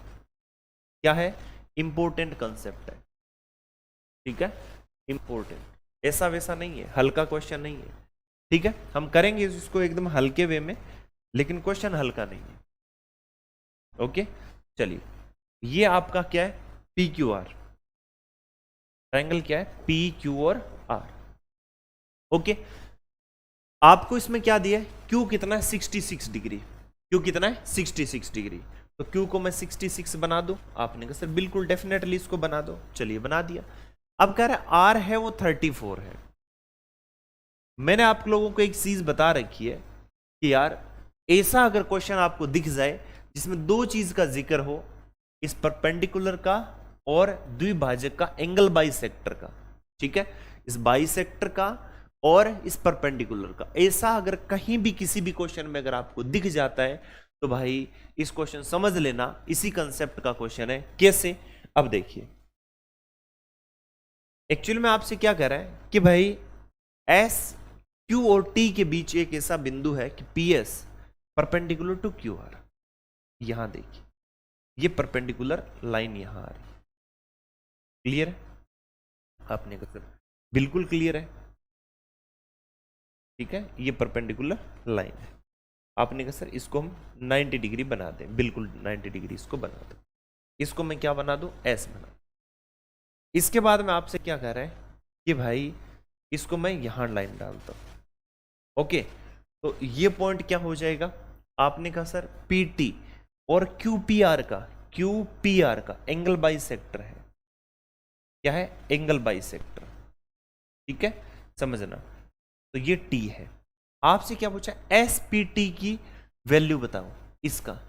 क्या है, इंपॉर्टेंट कंसेप्ट है। ठीक है, इंपॉर्टेंट, ऐसा वैसा नहीं है, हल्का क्वेश्चन नहीं है। ठीक है, हम करेंगे इसको एकदम हल्के वे में, लेकिन क्वेश्चन हल्का नहीं है। ओके, चलिए, ये आपका क्या है, PQR, ट्रायंगल क्या है, PQ और R। ओके, आपको इसमें क्या दिया है, Q कितना है 66 डिग्री, Q कितना है 66 डिग्री, तो Q को मैं 66 बना दूं। आपने कहा सर बिल्कुल डेफिनेटली इसको बना दो, चलिए बना दिया। अब कह रहा है R है वो 34 है। मैंने आप लोगों को एक चीज बता रखी है कि यार ऐसा अगर क्वेश्चन आपको दिख जाए जिसमें दो चीज का जिक्र हो, इस परपेंडिकुलर का और द्विभाजक का, एंगल बाइसेक्टर का, ठीक है, इस बाइसेक्टर का और इस परपेंडिकुलर का, ऐसा अगर कहीं भी किसी भी क्वेश्चन में अगर आपको दिख जाता है तो भाई इस क्वेश्चन समझ लेना इसी कंसेप्ट का क्वेश्चन है। कैसे, अब देखिए, एक्चुअली में आपसे क्या कह रहा है कि भाई एस क्यू और टी के बीच एक ऐसा बिंदु है कि P S perpendicular to Q R. यहां देखिए, ये परपेंडिकुलर लाइन यहां आ रही है। क्लियर है, आपने कहा सर बिल्कुल क्लियर है। ठीक है, ये परपेंडिकुलर लाइन है। आपने कहा सर इसको हम 90 डिग्री बना दें, बिल्कुल 90 डिग्री इसको बना दो। इसको मैं क्या बना दूं, एस बना। इसके बाद में आपसे क्या कह रहा है कि भाई इसको मैं यहां लाइन डालता हूं। ओके, तो ये पॉइंट क्या हो जाएगा, आपने कहा सर पीटी और क्यूपीआर का एंगल बाइसेक्टर है। क्या है, एंगल बाइसेक्टर। ठीक है, समझना। तो ये टी है। आपसे क्या पूछा, एस पी टी की वैल्यू बताओ इसका।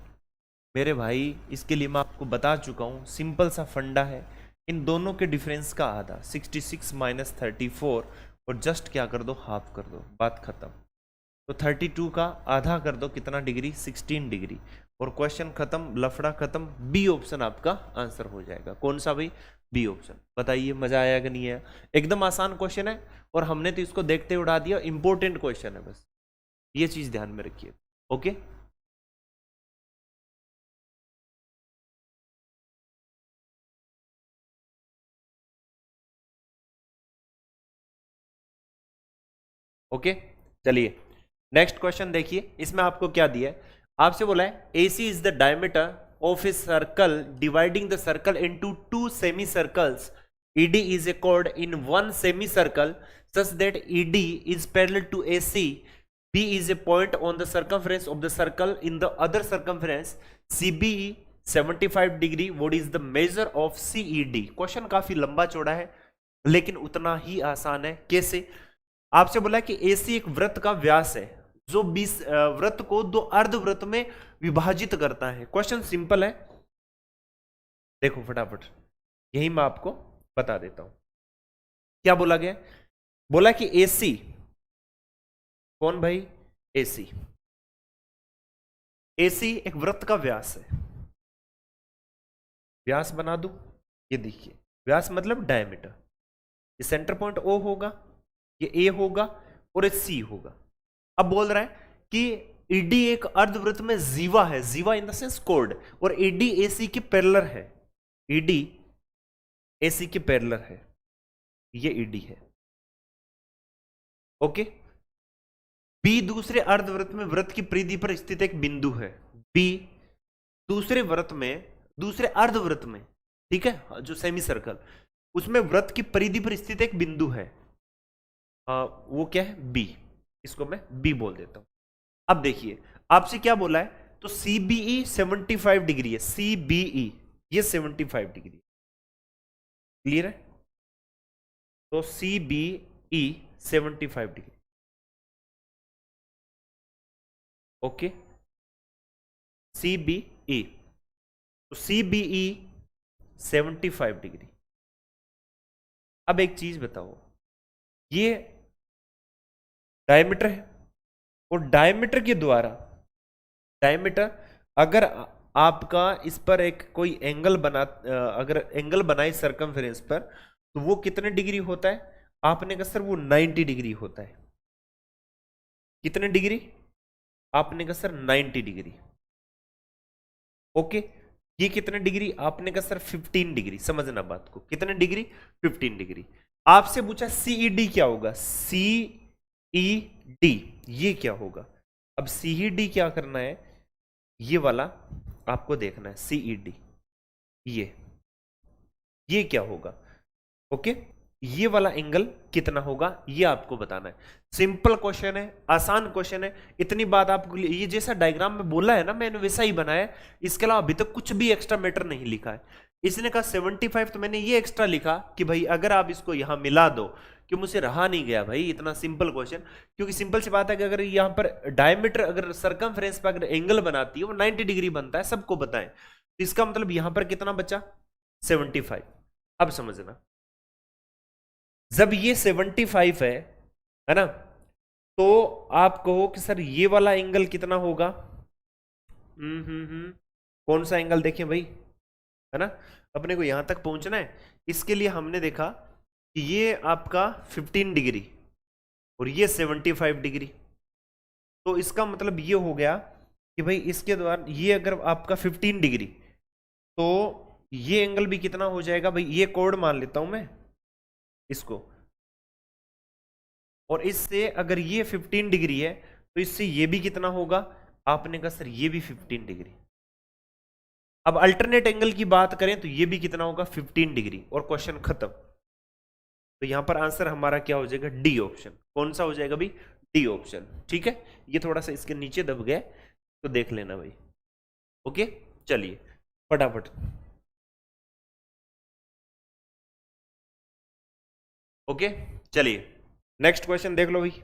मेरे भाई इसके लिए मैं आपको बता चुका हूं, सिंपल सा फंडा है, इन दोनों के डिफरेंस का आधा 66 माइनस 34 और जस्ट क्या कर दो, हाफ कर दो, बात खत्म। तो 32 का आधा कर दो, कितना डिग्री, 16 डिग्री, और क्वेश्चन खत्म, लफड़ा खत्म। बी ऑप्शन आपका आंसर हो जाएगा। कौन सा भाई, बी ऑप्शन। बताइए मजा आया कि नहीं आया? एकदम आसान क्वेश्चन है और हमने तो इसको देखते उड़ा दिया। इंपॉर्टेंट क्वेश्चन है, बस ये चीज ध्यान में रखिए। ओके, ओके, चलिए नेक्स्ट क्वेश्चन देखिए। इसमें आपको क्या दिया है, आपसे बोला है AC is the diameter of a circle dividing the circle into two semi circles. ED is a chord in one semicircle such that ED is parallel to AC. B is a point on the circumference of the circle in the other circumference. CBE 75 degree. What is the measure of CED? Question काफी लंबा चौड़ा है लेकिन उतना ही आसान है। कैसे? आपसे बोला कि AC एक वृत्त का व्यास है जो 20 वृत्त को दो अर्धवृत्त में विभाजित करता है। क्वेश्चन सिंपल है, देखो फटाफट, यही मैं आपको बता देता हूं। क्या बोला गया, बोला कि AC, कौन भाई, AC, AC एक वृत्त का व्यास है। व्यास बना दू, ये देखिए, व्यास मतलब डायमीटर। ये सेंटर पॉइंट O होगा, ये A होगा और ये C होगा। अब बोल रहा है कि ED एक अर्धवृत्त में जीवा है, जीवा इन द सेंस कोड, और ED AC के पैरेलल है। ED AC के पैरेलल है, ये ED है। ओके, B दूसरे अर्धवृत्त में वृत्त की परिधि पर स्थित एक बिंदु है। B दूसरे वृत्त में, दूसरे अर्धवृत्त में, ठीक है, जो सेमी सर्कल, उसमें वृत्त की परिधि पर स्थित एक बिंदु है। वो क्या है, B। इसको मैं B बोल देता हूं। अब देखिए आपसे क्या बोला है, तो CBE 75 डिग्री है। CBE ये 75 डिग्री, क्लियर है? तो CBE 75 डिग्री, ओके, CBE, तो CBE 75 डिग्री। अब एक चीज बताओ, ये डायमीटर है और डायमीटर के द्वारा, डायमीटर अगर आपका इस पर एक कोई एंगल बना, अगर एंगल बनाए सरकमफेरेंस पर, तो वो कितने डिग्री होता है? आपने कहा सर वो 90 डिग्री होता है। कितने डिग्री? आपने कहा सर 90 डिग्री। ओके, ये कितने डिग्री? आपने कहा सर 15 डिग्री। समझना बात को, कितने डिग्री? 15 डिग्री। आपसे पूछा CED क्या होगा, CED ये क्या होगा? अब CED क्या करना है, ये वाला आपको देखना है। CED ये क्या होगा? ओके, ये वाला एंगल कितना होगा, ये आपको बताना है। सिंपल क्वेश्चन है, आसान क्वेश्चन है। इतनी बात आपको, ये जैसा डायग्राम में बोला है ना मैंने, वैसा ही बनाया है। इसके अलावा अभी तक कुछ भी एक्स्ट्रा मैटर नहीं लिखा है। इसने कहा 75, तो मैंने ये एक्स्ट्रा लिखा कि भाई अगर आप इसको यहां मिला दो, कि मुझे रहा नहीं गया भाई इतना सिंपल क्वेश्चन। क्योंकि सिंपल सी बात है कि अगर यहां पर डायमीटर, अगर सरकमफ्रेंस पर अगर एंगल बनाती है वो 90 डिग्री बनता है, सबको बताएं। तो इसका मतलब यहां पर कितना बचा, 75। अब समझना, जब ये 75 है ना, तो आप कहो कि सर ये वाला एंगल कितना होगा। कौन सा एंगल देखें भाई, है ना, अपने को यहां तक पहुंचना है। इसके लिए हमने देखा कि ये आपका 15 डिग्री और ये 75 डिग्री। तो इसका मतलब ये हो गया कि भाई इसके द्वारा ये अगर आपका 15 डिग्री, तो ये एंगल भी कितना हो जाएगा भाई, ये कोड मान लेता हूं मैं इसको, और इससे अगर ये 15 डिग्री है तो इससे ये भी कितना होगा? आपने कहा सर ये भी 15 डिग्री। अब अल्टरनेट एंगल की बात करें तो ये भी कितना होगा, 15 डिग्री, और क्वेश्चन खत्म। तो यहां पर आंसर हमारा क्या हो जाएगा, डी ऑप्शन। कौन सा हो जाएगा भाई, डी ऑप्शन। ठीक है, ये थोड़ा सा इसके नीचे दब गया तो देख लेना भाई। ओके, चलिए फटाफट। ओके, चलिए नेक्स्ट क्वेश्चन देख लो भाई।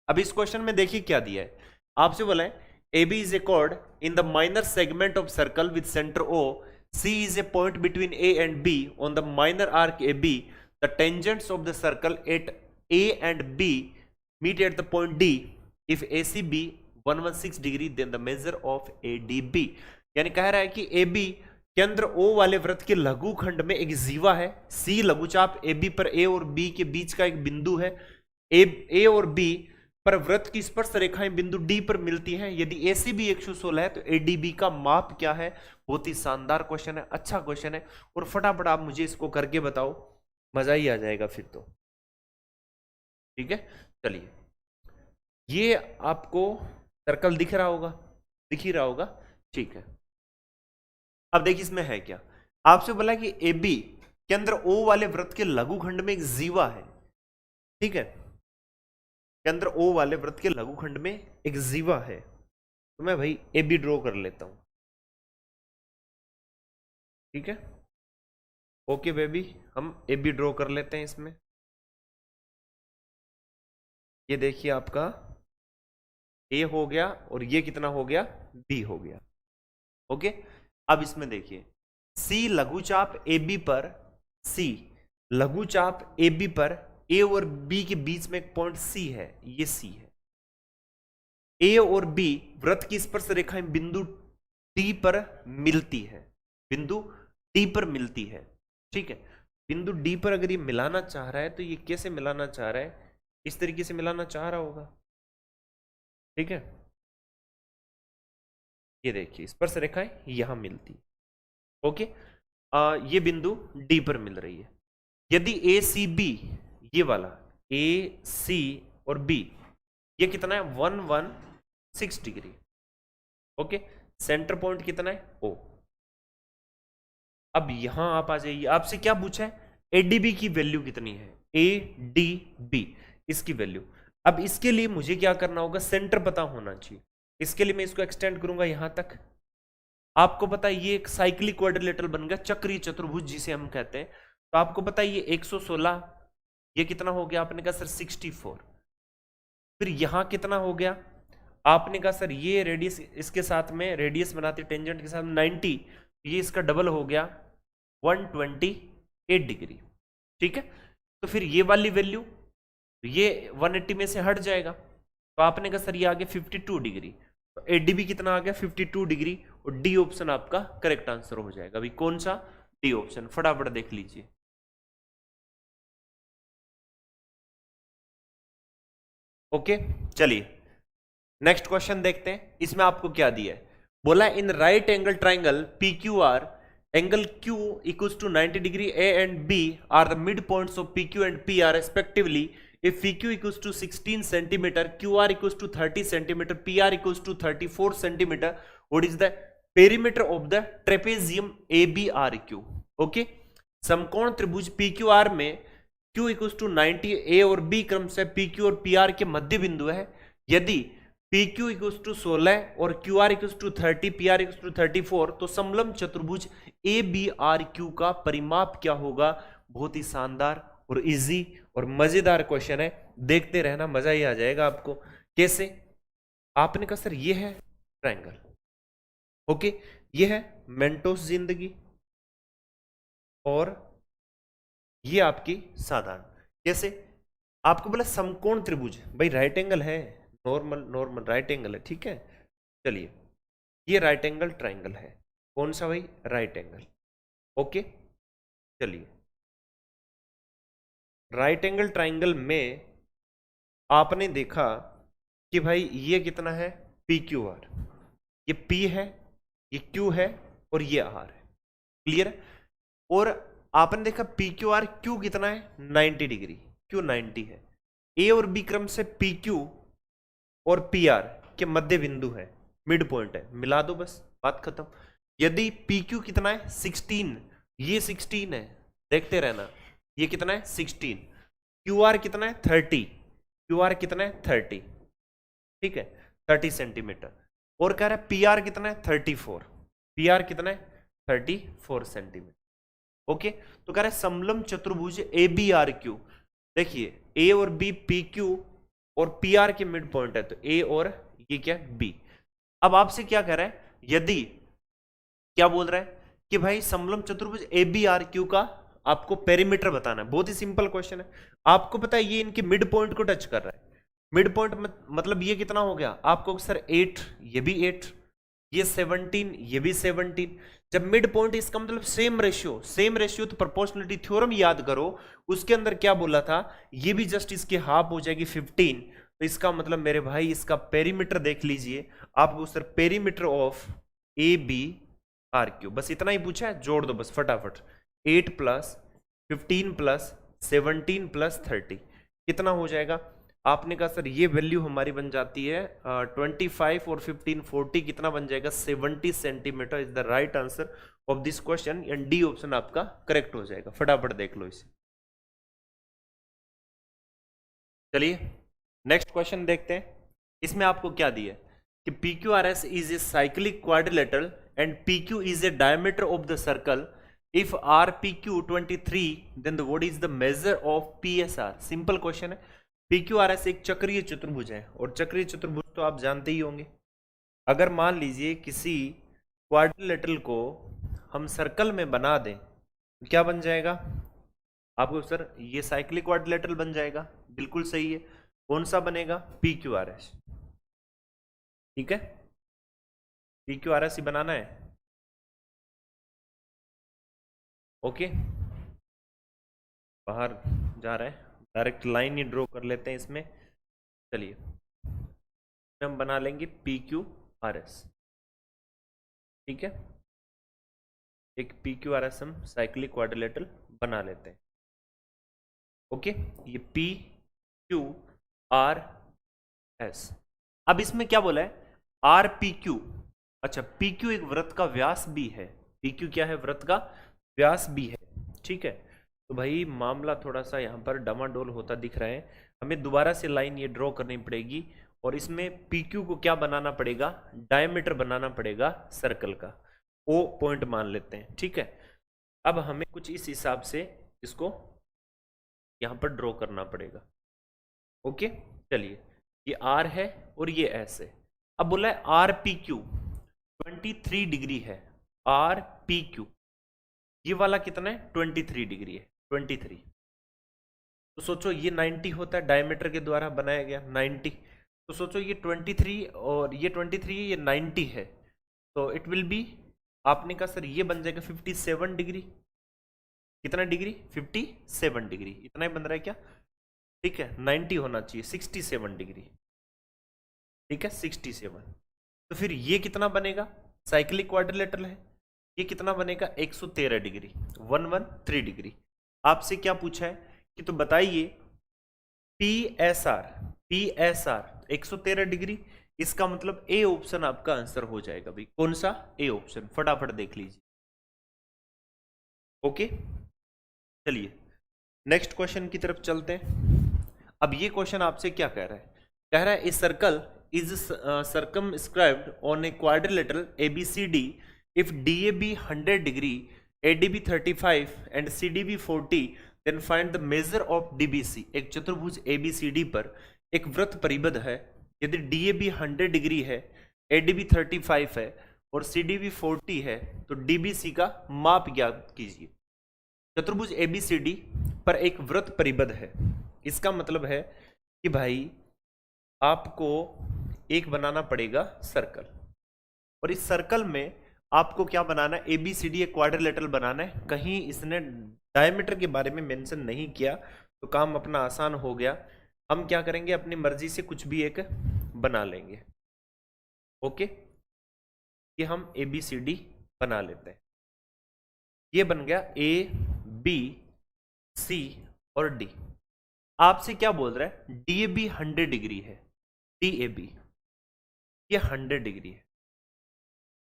अब इस क्वेश्चन में देखिए क्या दिया है, आपसे बोला है A B is a chord in the minor segment of circle with center O. C is a point between A and B on the minor arc AB. The tangents of the circle at A and B meet at the point D. If ACB 116 degree, then the measure of ADB. यानी कह रहा है कि AB केंद्र O वाले वृत्त के लघुखंड में एक जीवा है, C लघुचाप AB पर A और B के बीच का एक बिंदु है, A और B पर वृत्त की स्पर्श रेखाएं बिंदु डी पर मिलती हैं। यदि एसीबी 116 है तो एडीबी का माप क्या है। बहुत ही शानदार क्वेश्चन है, अच्छा क्वेश्चन है, और फटाफट आप मुझे इसको करके बताओ, मजा ही आ जाएगा फिर तो। ठीक है, चलिए, ये आपको सर्कल दिख रहा होगा, दिख ही रहा होगा, ठीक है। अब देखिए इसमें है क्या, आपसे बोला कि ए बी केंद्र ओ वाले वृत्त के लघुखंड में एक जीवा है, ठीक है, केंद्र ओ वाले वृत्त के लघुखंड में एक जीवा है। तो मैं भाई ए बी ड्रॉ कर लेता हूं, ठीक है, ओके बेबी, हम ए बी ड्रॉ कर लेते हैं इसमें। ये देखिए आपका ए हो गया और ये कितना हो गया, बी हो गया, ओके। अब इसमें देखिए सी लघुचाप ए बी पर, सी लघुचाप ए बी पर ए और बी के बीच में एक पॉइंट सी है, ये सी है। ए और बी वृत्त की स्पर्श रेखाएं बिंदु डी पर मिलती है, बिंदु डी पर मिलती है, ठीक है। बिंदु डी पर अगर ये मिलाना चाह रहा है तो ये कैसे मिलाना चाह रहा है, इस तरीके से मिलाना चाह रहा होगा, ठीक है। ये देखिए स्पर्श रेखाएं यहां मिलती, ओके। ये बिंदु डी पर मिल रही है। यदि ए सी बी, ये वाला ए सी और बी, ये कितना है 116 डिग्री, ओके। सेंटर पॉइंट कितना है ओ। अब यहां आप आ जाइए, आपसे क्या पूछा है, एडीबी की वैल्यू कितनी है, ए डी बी, इसकी वैल्यू। अब इसके लिए मुझे क्या करना होगा, सेंटर पता होना चाहिए। इसके लिए मैं इसको एक्सटेंड करूंगा यहां तक। आपको पता है ये एक साइक्लिक क्वाड्रिलेटरल बन गया, चक्रीय चतुर्भुज जिसे हम कहते हैं। तो आपको पता है ये 116, ये कितना हो गया, आपने कहा सर 64। फिर यहां कितना हो गया, आपने कहा सर ये रेडियस, इसके साथ में रेडियस बनाते टेंजेंट के साथ 90, ये इसका डबल हो गया 128 डिग्री, ठीक है। तो फिर ये वाली वैल्यू, ये 180 में से हट जाएगा, तो आपने कहा सर ये आ गया 52 डिग्री। तो एडीबी कितना आ गया 52 डिग्री, और डी ऑप्शन आपका करेक्ट आंसर हो जाएगा। अभी कौन सा, डी ऑप्शन, फटाफट देख लीजिए। ओके, चलिए नेक्स्ट क्वेश्चन देखते हैं। इसमें आपको क्या दिया है, बोला in right angle triangle P Q are, angle Q equals to 90 degree, A and B are the midpoints of PQ and PR respectively. If PQ equals to 16 centimeter, QR equals to 30 centimeter, PR equals to 34 centimeter, what is the perimeter of the trapezium ABRQ? Okay, समकोण त्रिभुज PQR में Q equals to 90, A और B क्रम से PQ और PR के मध्य बिंदु है। यदि PQ equals to 16 और QR equals to 30, PR equals to 34, तो समलम चतुर्भुज ABRQ का परिमाप क्या होगा। बहुत ही शानदार और इजी और मजेदार क्वेश्चन है, देखते रहना, मजा ही आ जाएगा आपको। कैसे, आपने कहा सर ये है ट्रायंगल, ओके, ये है मेंटोस जिंदगी, और ये आपकी साधारण। कैसे, आपको बोला समकोण त्रिभुज, भाई राइट एंगल है, नॉर्मल राइट एंगल है, ठीक है। चलिए ये राइट एंगल ट्रायंगल है, कौन सा भाई, राइट एंगल, ओके। चलिए राइट एंगल ट्रायंगल में आपने देखा कि भाई ये कितना है, पी क्यू आर, ये पी है, ये क्यू है, और ये आर है, क्लियर है। और आपने देखा पी क्यू आर, क्यू कितना है 90 डिग्री, क्यू 90 है। ए और बी क्रम से पी क्यू और पी आर के मध्य बिंदु है, मिड पॉइंट है, मिला दो बस, बात खत्म। यदि पी क्यू कितना है 16, ये 16 है, देखते रहना, ये कितना है 16, क्यू आर कितना है 30, क्यू आर कितना है 30, ठीक है, 30 सेंटीमीटर। और कह रहा है पी आर कितना है 34, पी आर कितना है 34 सेंटीमीटर, ओके। तो कह रहा है समलम चतुर्भुज ए बी आर क्यू, देखिए ए और बी पी क्यू और पी आर के मिड पॉइंट है, तो ए और ये क्या बी। अब आपसे क्या कह रहा है, यदि क्या बोल रहा है कि भाई समलम चतुर्भुज ए बी आर क्यू का आपको पेरीमीटर बताना है। बहुत ही सिंपल क्वेश्चन है। आपको पता है ये इनके मिड पॉइंट को टच कर रहा है। मिड पॉइंट मतलब ये कितना हो गया आपको सर 8, ये भी 8, ये 17, ये भी 17। जब मिड पॉइंट इसका मतलब सेम रेशियो तो प्रोपोर्शनलिटी थ्योरम याद करो, उसके अंदर क्या बोला था, ये भी जस्ट इसके हाफ हो जाएगी 15। तो इसका मतलब मेरे भाई इसका पेरीमीटर देख लीजिए, आपको sir perimeter of A B R Q, बस इतना ही पूछा है, जोड़ दो बस फटाफट। 8 प्लस 15 प्लस 17 प्लस 30 कितना हो जाएगा। आपने कहा सर ये वैल्यू हमारी बन जाती है 25 और 15 40 कितना बन जाएगा 70 centimetre is the right answer of this question, and D option आपका करेक्ट हो जाएगा। फटाफट देख लो इसे। चलिए नेक्स्ट क्वेश्चन देखते हैं। इसमें आपको क्या दिया है कि P Q R S is a cyclic quadrilateral and P Q is a diameter of the circle. If R P Q 23 then what is the measure of P S R. Simple question है। पी क्यू आर एस एक चक्रीय चतुर्भुज है, और चक्रीय चतुर्भुज तो आप जानते ही होंगे। अगर मान लीजिए किसी क्वाड्रिलेटरल को हम सर्कल में बना दें तो क्या बन जाएगा आपको सर, ये साइक्लिक क्वाड्रिलेटरल बन जाएगा। बिल्कुल सही है। कौन सा बनेगा, पी क्यू आर एस। ठीक है, पी क्यू आर एस ही बनाना है। ओके, बाहर जा रहे हैं, डायरेक्ट लाइन ही ड्रॉ कर लेते हैं इसमें। चलिए हम बना लेंगे पी क्यू आर एस। ठीक है, एक पी क्यू आर एस हम साइक्लिक क्वाड्रिलेटरल बना लेते हैं। ओके, ये पी क्यू आर एस। अब इसमें क्या बोला है, आर पी क्यू। अच्छा, पी क्यू एक वृत्त का व्यास भी है। पी क्यू क्या है, वृत्त का व्यास भी है। ठीक है, तो भाई मामला थोड़ा सा यहाँ पर डमाडोल होता दिख रहा है। हमें दोबारा से लाइन ये ड्रॉ करनी पड़ेगी, और इसमें पी क्यू को क्या बनाना पड़ेगा, डायमीटर बनाना पड़ेगा सर्कल का। ओ पॉइंट मान लेते हैं। ठीक है, अब हमें कुछ इस हिसाब से इसको यहाँ पर ड्रॉ करना पड़ेगा। ओके, चलिए ये आर है और ये एस है। अब बोला है आर पी क्यू 23 डिग्री है। आर पी क्यू ये वाला कितना है, 23 डिग्री है, 23। तो सोचो ये 90 होता है, डायमीटर के द्वारा बनाया गया 90। तो सोचो ये 23 और ये 23 है, ये 90 है, तो इट विल बी, आपने कहा सर ये बन जाएगा 57 डिग्री। कितना डिग्री, 57 डिग्री। इतना ही बन रहा है क्या, ठीक है, 90 होना चाहिए, 67 डिग्री। ठीक है, 67। तो फिर ये कितना बनेगा, साइक्लिक क्वाड्रिलेटरल है, ये कितना बनेगा 113 डिग्री, 113 डिग्री। आपसे क्या पूछा है कि तो बताइए पी एस आर 113 डिग्री। इसका मतलब ए ऑप्शन आपका आंसर हो जाएगा भाई। कौन सा, ए ऑप्शन। फटाफट देख लीजिए। ओके, चलिए नेक्स्ट क्वेश्चन की तरफ चलते हैं। अब ये क्वेश्चन आपसे क्या कह रहा है, कह रहा है a circle is circumscribed on a quadrilateral ABCD if DAB 100 degree, ADB 35 and CDB 40, then find the measure of DBC। एक चतुर्भुज ABCD पर एक वृत्त परिबद्ध है। यदि DAB 100 डिग्री है, ADB 35 है और CDB 40 है, तो DBC का माप ज्ञात कीजिए। चतुर्भुज ABCD पर एक वृत्त परिबद्ध है, इसका मतलब है कि भाई आपको एक बनाना पड़ेगा सर्कल, और इस सर्कल में आपको क्या बनाना है, एबीसीडी एक क्वाड्रिलेटरल बनाना है। कहीं इसने डायमीटर के बारे में मेंशन नहीं किया, तो काम अपना आसान हो गया। हम क्या करेंगे, अपनी मर्जी से कुछ भी एक बना लेंगे। ओके, ये हम एबीसीडी बना लेते हैं। ये बन गया ए बी सी और डी। आपसे क्या बोल रहा है, डीएबी 100 डिग्री है, डीएबी ये 100 डिग्री है।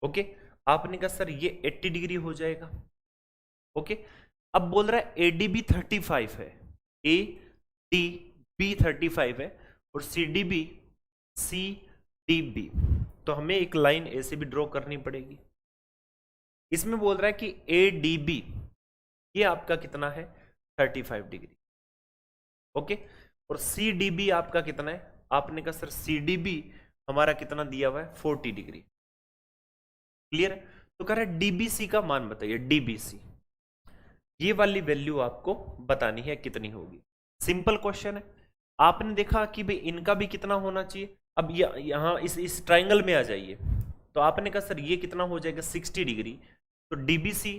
ओके, आपने कहा सर ये 80 डिग्री हो जाएगा। ओके, अब बोल रहा है एडीबी 35 है, ए डी बी 35 है और सी डी बी, तो हमें एक लाइन ऐसे भी ड्रॉ करनी पड़ेगी। इसमें बोल रहा है कि ए डी बी ये आपका कितना है, 35 डिग्री। ओके, और सी डी बी आपका कितना है, आपने कहा सर सी डी बी हमारा कितना दिया हुआ है 40 डिग्री। क्लियर है? तो कह रहा है डीबीसी का मान बताइए, डीबीसी ये वाली वैल्यू आपको बतानी है कितनी होगी। सिंपल क्वेश्चन है। आपने देखा कि भाई इनका भी कितना होना चाहिए। अब यहाँ इस ट्राइंगल में आ जाइए, तो आपने कहा सर ये कितना हो जाएगा 60 डिग्री, तो डीबीसी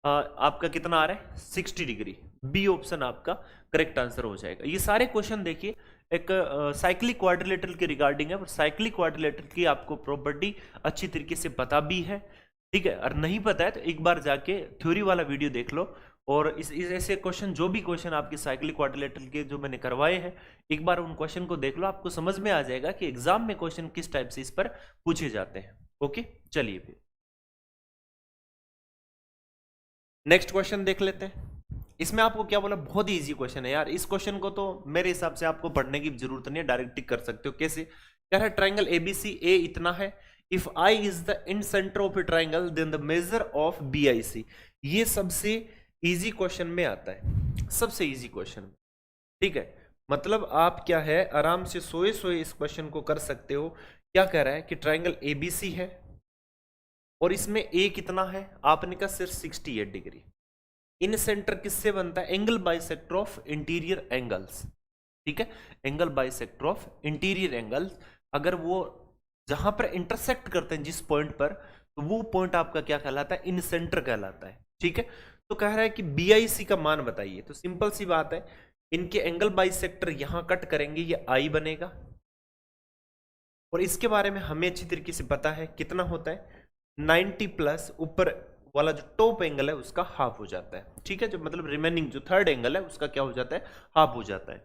आपका कितना आ रहा है 60 डिग्री। बी ऑप्शन आपका करेक्ट आंसर हो जाएगा। ये सारे क्वेश्चन देखिए एक साइक्लिक क्वाड्रिलेटरल के रिगार्डिंग है, और साइक्लिक क्वाड्रिलेटरल की आपको प्रॉपर्टी अच्छी तरीके से पता भी है, ठीक है। और नहीं पता है तो एक बार जाके थ्योरी वाला वीडियो देख लो, और इस ऐसे क्वेश्चन, जो भी क्वेश्चन आपके साइक्लिक क्वाड्रिलेटरल के जो मैंने करवाए हैं, एक बार उन क्वेश्चन को देख लो, आपको समझ में आ जाएगा कि एग्जाम में क्वेश्चन किस टाइप से इस पर पूछे जाते हैं। ओके, चलिए फिर नेक्स्ट क्वेश्चन देख लेते हैं। इसमें आपको क्या बोला, बहुत ही इजी क्वेश्चन है यार। इस क्वेश्चन को तो मेरे हिसाब से आपको पढ़ने की जरूरत नहीं है, डायरेक्ट टिक कर सकते हो। कैसे कह रहा है, ट्राइंगल एबीसी ए इतना है, if I is the incentre of a triangle then the measure of B I C. ये सबसे इजी क्वेश्चन में आता है, सबसे इजी क्वेश्चन में, ठीक है। मतलब आप क्या है आराम से सोए सोए इस क्वेश्चन को कर सकते हो। क्या कह रहा है कि ट्राइंगल एबीसी है और इसमें ए कितना है, आपने कहा सिर्फ 68 डिग्री। इन सेंटर किससे बनता है, angle bisector of interior angles, ठीक है। Angle bisector of interior angles, अगर वो जहां पर इंटरसेक्ट करते हैं जिस पॉइंट पर, तो वो पॉइंट आपका क्या कहलाता है, इन सेंटर कहलाता है, ठीक है। तो कह रहा है कि बीआईसी का मान बताइए। तो सिंपल सी बात है, इनके एंगल बाइसेक्टर यहां कट करेंगे, ये आई बनेगा, और इसके बारे में हमें अच्छी तरीके से पता है कितना होता है 90 प्लस ऊपर वाला जो टॉप एंगल है उसका हाफ हो जाता है, ठीक है। जो मतलब रिमेनिंग जो थर्ड एंगल है उसका क्या हो जाता है, हाफ हो जाता है।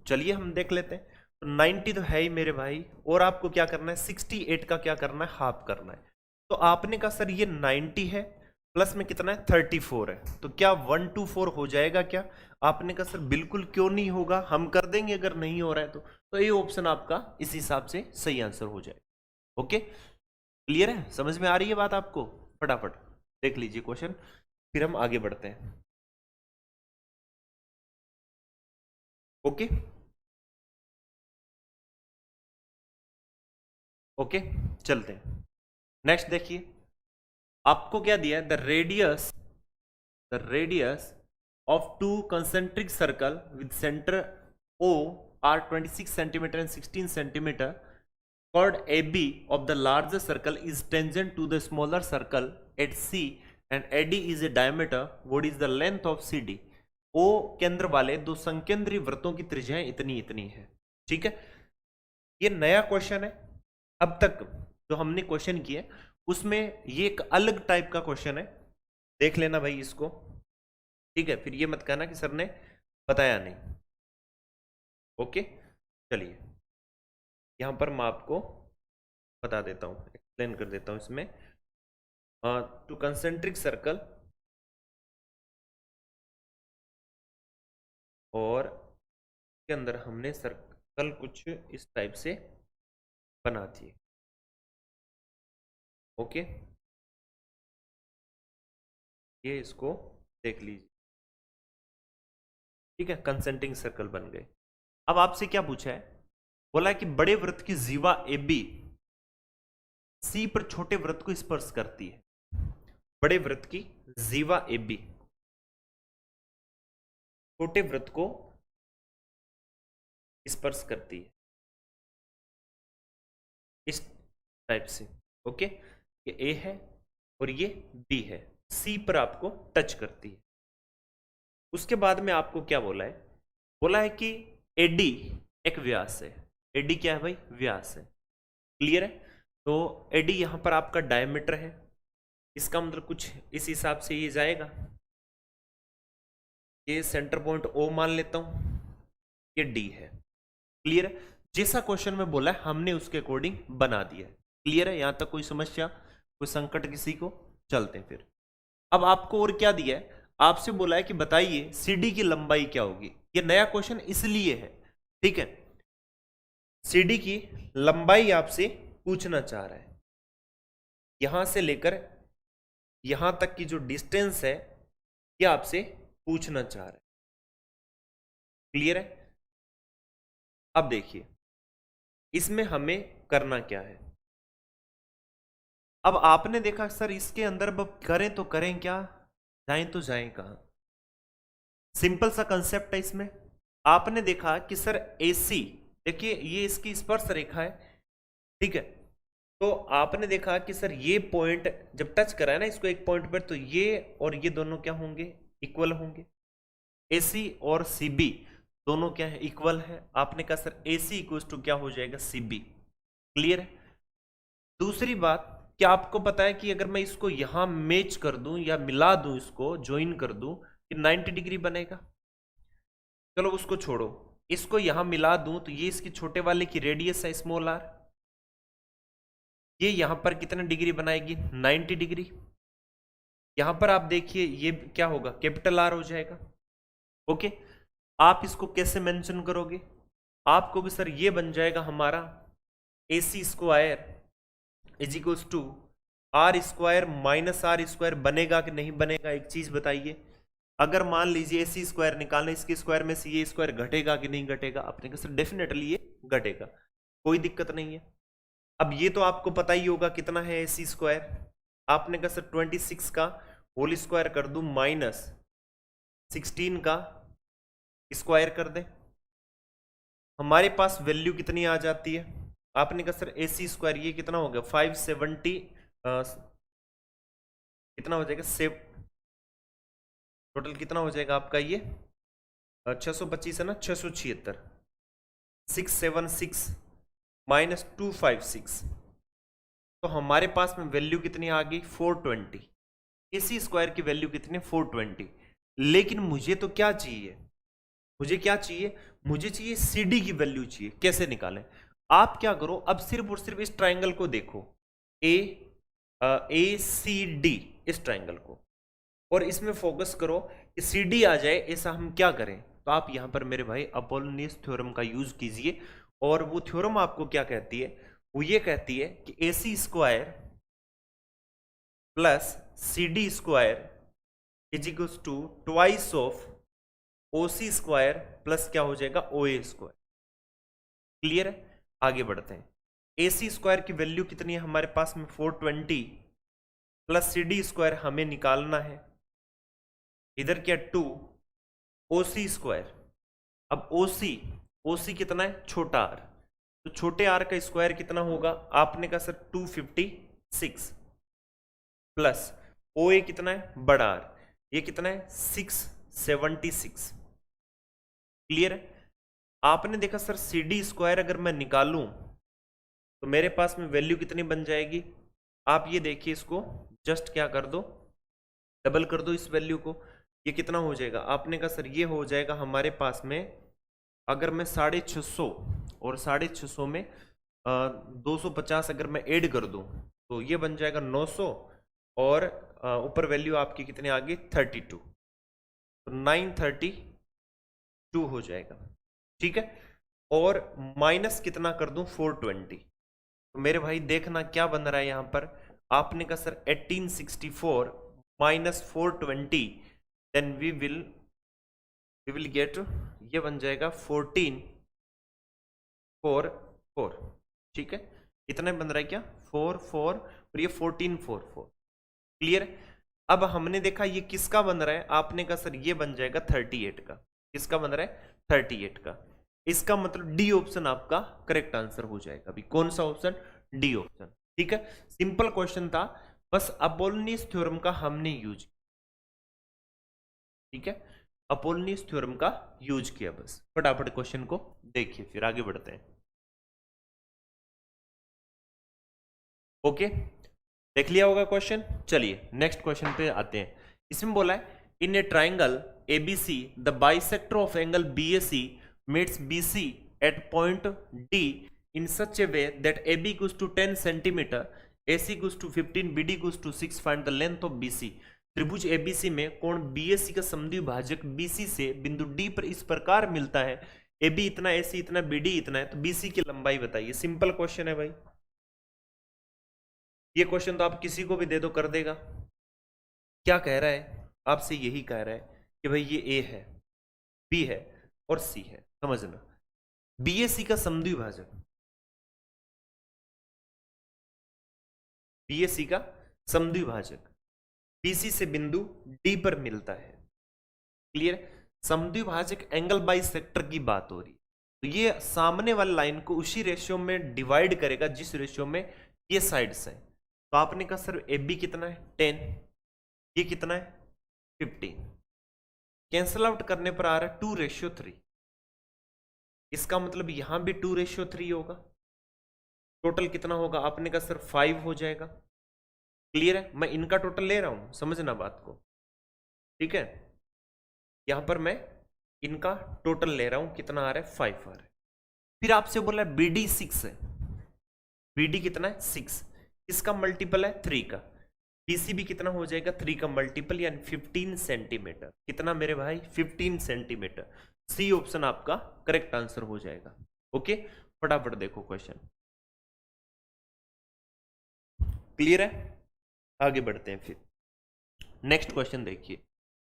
चलिए हम देख लेते हैं। तो 90 तो है ही मेरे भाई, और आपको क्या करना है 68 का क्या करना है, हाफ करना है। तो आपने कहा सर ये 90 है प्लस में कितना है 34 है, तो क्या 124 हो जाएगा क्या? आपने कहा सर बिल्कुल क्यों नहीं होगा, हम कर देंगे अगर नहीं हो रहा है तो ये ऑप्शन आपका इस हिसाब से सही आंसर हो जाएगा। ओके, क्लियर है, समझ में आ रही है बात आपको? फटाफट देख लीजिए क्वेश्चन, फिर हम आगे बढ़ते हैं। ओके ओके, चलते हैं नेक्स्ट। देखिए आपको क्या दिया है, the radius of two concentric circle with centre O are 26 centimeter and 16 centimeter. Chord AB of the larger circle is tangent to the smaller circle at C and AD is a diameter. What is the length of CD? O केंद्र वाले दो संकेंद्री वृत्तों की त्रिज्याएं इतनी इतनी है, ठीक है। ये नया क्वेश्चन है, अब तक जो हमने क्वेश्चन किए उसमें ये एक अलग टाइप का क्वेश्चन है, देख लेना भाई इसको, ठीक है। फिर ये मत कहना कि सर ने बताया नहीं। ओके, चलिए यहां पर मैं आपको बता देता हूं, एक्सप्लेन कर देता हूं इसमें। टू कंसेंट्रिक सर्कल और के अंदर हमने सर्कल कुछ इस टाइप से बना दिए। ओके, ये इसको देख लीजिए, ठीक है। कंसेंट्रिक सर्कल बन गए। अब आपसे क्या पूछा है, बोला है कि बड़े वृत्त की जीवा ए बी सी पर छोटे वृत्त को स्पर्श करती है। बड़े वृत्त की जीवा ए बी छोटे वृत्त को स्पर्श करती है इस टाइप से। ओके, ये ए है और ये बी है, सी पर आपको टच करती है। उसके बाद में आपको क्या बोला है, बोला है कि एडी एक व्यास है। एडी क्या है भाई, व्यास है, क्लियर है। तो एडी यहां पर आपका डायमीटर है, इसका मतलब कुछ इस हिसाब से ये जाएगा। ये सेंटर पॉइंट ओ मान लेता हूं, ये डी है, क्लियर है। जैसा क्वेश्चन में बोला है हमने उसके अकॉर्डिंग बना दिया है, क्लियर है। यहां तक कोई समस्या, कोई संकट किसी को? चलते हैं फिर। अब आपको और क्या दिया है, आपसे बोला है कि बताइए सीडी की लंबाई क्या होगी। ये नया क्वेश्चन इसलिए है, ठीक है। सीडी की लंबाई आपसे पूछना चाह रहा है, यहां से लेकर यहां तक की जो डिस्टेंस है ये आपसे पूछना चाह रहा है, क्लियर है। अब देखिए इसमें हमें करना क्या है। अब आपने देखा सर इसके अंदर अब करें तो करें क्या, जाएं तो जाएं कहां। सिंपल सा कंसेप्ट है इसमें। आपने देखा कि सर AC, देखिए ये इसकी स्पर्श रेखा है, ठीक है। तो आपने देखा कि सर ये पॉइंट जब टच करा है ना इसको एक पॉइंट पर, तो ये और ये दोनों क्या होंगे, इक्वल होंगे। AC और CB दोनों क्या है, इक्वल है। आपने कहा सर AC इक्वल टू क्या हो जाएगा, CB। क्लियर है। दूसरी बात, क्या आपको पता है कि अगर मैं इसको यहां मैच कर दूं या मिला दूं, इसको ज्वाइन कर दूं, कि 90 डिग्री बनेगा। चलो उसको छोड़ो, इसको यहां मिला दूं तो ये इसकी छोटे वाले की रेडियस है स्मॉल r, ये यहां पर कितने डिग्री बनाएगी, 90 डिग्री। यहां पर आप देखिए ये क्या होगा, कैपिटल R हो जाएगा। ओके, आप इसको कैसे मेंशन करोगे, आपको भी सर ये बन जाएगा हमारा AC square is equals to R square minus R square. बनेगा कि नहीं बनेगा, एक चीज बताइए। अगर मान लीजिए AC स्क्वायर निकालना, इसके स्क्वायर में से ये स्क्वायर घटेगा कि नहीं घटेगा, आपने कहा सर डेफिनेटली ये घटेगा, कोई दिक्कत नहीं है। अब ये तो आपको पता ही होगा कितना है AC स्क्वायर। आपने कहा सर 26 का होल स्क्वायर कर दूं माइनस 16 का स्क्वायर कर दे, हमारे पास वैल्यू कितनी आ जाती है। आपने कहा सर AC स्क्वायर ये कितना हो गया 570, कितना हो जाएगा सेव, टोटल कितना हो जाएगा आपका ये 625 है ना, 676, 676 माइनस 256, तो हमारे पास में वैल्यू कितनी आ गई 420। AC स्क्वायर की वैल्यू कितनी 420। लेकिन मुझे तो क्या चाहिए, मुझे क्या चाहिए, मुझे चाहिए CD की वैल्यू चाहिए। कैसे निकालें, आप क्या करो, अब सिर्फ और सिर्फ इस ट्राइंगल को देखो, ACD इस ट्राइंगल को, और इसमें फोकस करो कि CD आ जाए। ऐसा हम क्या करें, तो आप यहां पर मेरे भाई अपोलोनियस थ्योरम का यूज कीजिए। और वो थ्योरम आपको क्या कहती है, वो ये कहती है कि AC square plus CD square is equals to twice of OC square plus क्या हो जाएगा OA स्क्वायर। क्लियर है, आगे बढ़ते हैं। AC स्क्वायर की वैल्यू कितनी है हमारे पास में 420, प्लस CD स्क्वायर हमें निकालना है, इधर क्या 2 OC स्क्वायर। अब OC कितना है, छोटा r, तो छोटे r का स्क्वायर कितना होगा, आपने कहा सर 256, प्लस OA कितना है, बड़ा r, ये कितना है 676। क्लियर है। आपने देखा सर CD स्क्वायर अगर मैं निकालूं तो मेरे पास में वैल्यू कितनी बन जाएगी, आप ये देखिए, इसको जस्ट क्या कर दो, डबल कर दो इस वैल्यू को, ये कितना हो जाएगा। आपने कहा सर ये हो जाएगा हमारे पास में, अगर मैं 650 और 650 में 250 अगर मैं ऐड कर दूं तो ये बन जाएगा 900, और ऊपर वैल्यू आपकी कितनी आ गई 32, तो 932 हो जाएगा। ठीक है, और माइनस कितना कर दूं 420, तो मेरे भाई देखना क्या बन रहा है यहां पर। आपने कहा sir 1864 minus 420, then we will get, ये बन जाएगा 1444। ठीक है, इतना बन रहा है क्या 44, और ये 1444। क्लियर। अब हमने देखा ये किसका बन रहा है, आपने कहा सर ये बन जाएगा 38 का। किसका बन रहा है 38 का। इसका मतलब डी ऑप्शन आपका करेक्ट आंसर हो जाएगा। अभी कौन सा ऑप्शन, डी ऑप्शन। ठीक है, सिंपल क्वेश्चन था, बस अपोलोनियस थ्योरम का हमने यूज, ठीक है, अपोलोनियस थ्योरम का यूज किया बस। फटाफट क्वेश्चन को देखिए फिर आगे बढ़ते हैं। ओके, देख लिया होगा क्वेश्चन। चलिए नेक्स्ट क्वेश्चन पे आते हैं। इसमें बोला है in a triangle ABC the bisector of angle BAC meets BC at point D in such a way that AB equals to 10 centimeter, AC equals to 15, BD equals to 6. Find the length of BC। त्रिभुज ABC में कोण BAC का समद्विभाजक BC से बिंदु D पर इस प्रकार मिलता है, AB इतना, AC इतना, BD इतना है, तो BC की लंबाई बताइए। सिंपल क्वेश्चन है भाई, ये क्वेश्चन तो आप किसी को भी दे दो कर देगा। क्या कह रहा है, आपसे यही कह रहा है कि भाई ये A है, B है और C है, समझना। बीएसी का समद्विभाजक, बीएसी का समद्विभाजक बीसी से बिंदु डी पर मिलता है। क्लियर? समद्विभाजक एंगल बाइसेक्टर की बात हो रही, तो ये सामने वाली लाइन को उसी रेशियो में डिवाइड करेगा जिस रेशियो में ये साइड्स हैं। तो आपने कहा सर ए बी कितना है 10, ये कितना है 15, कैंसल आउट करने पर आ रहा है 2:3। इसका मतलब यहां भी 2:3 होगा। टोटल कितना होगा? आपने कहा सर 5 हो जाएगा। क्लियर है? मैं इनका टोटल ले रहा हूं, समझना बात को, ठीक है। यहां पर मैं इनका टोटल ले रहा हूं, कितना आ रहा है 5 आ रहा है। फिर आपसे बोला BD 6 है, BD कितना है 6, इसका मल्टीपल है 3 का। BC भी कितना हो जाएगा 3 का मल्टीपल, यानी 15 सेंटीमीटर। कितना मेरे भाई? 15 सेंटीमीटर। सी ऑप्शन आपका करेक्ट आंसर हो जाएगा। ओके, फटाफट देखो क्वेश्चन। क्लियर है? आगे बढ़ते हैं फिर। नेक्स्ट क्वेश्चन देखिए,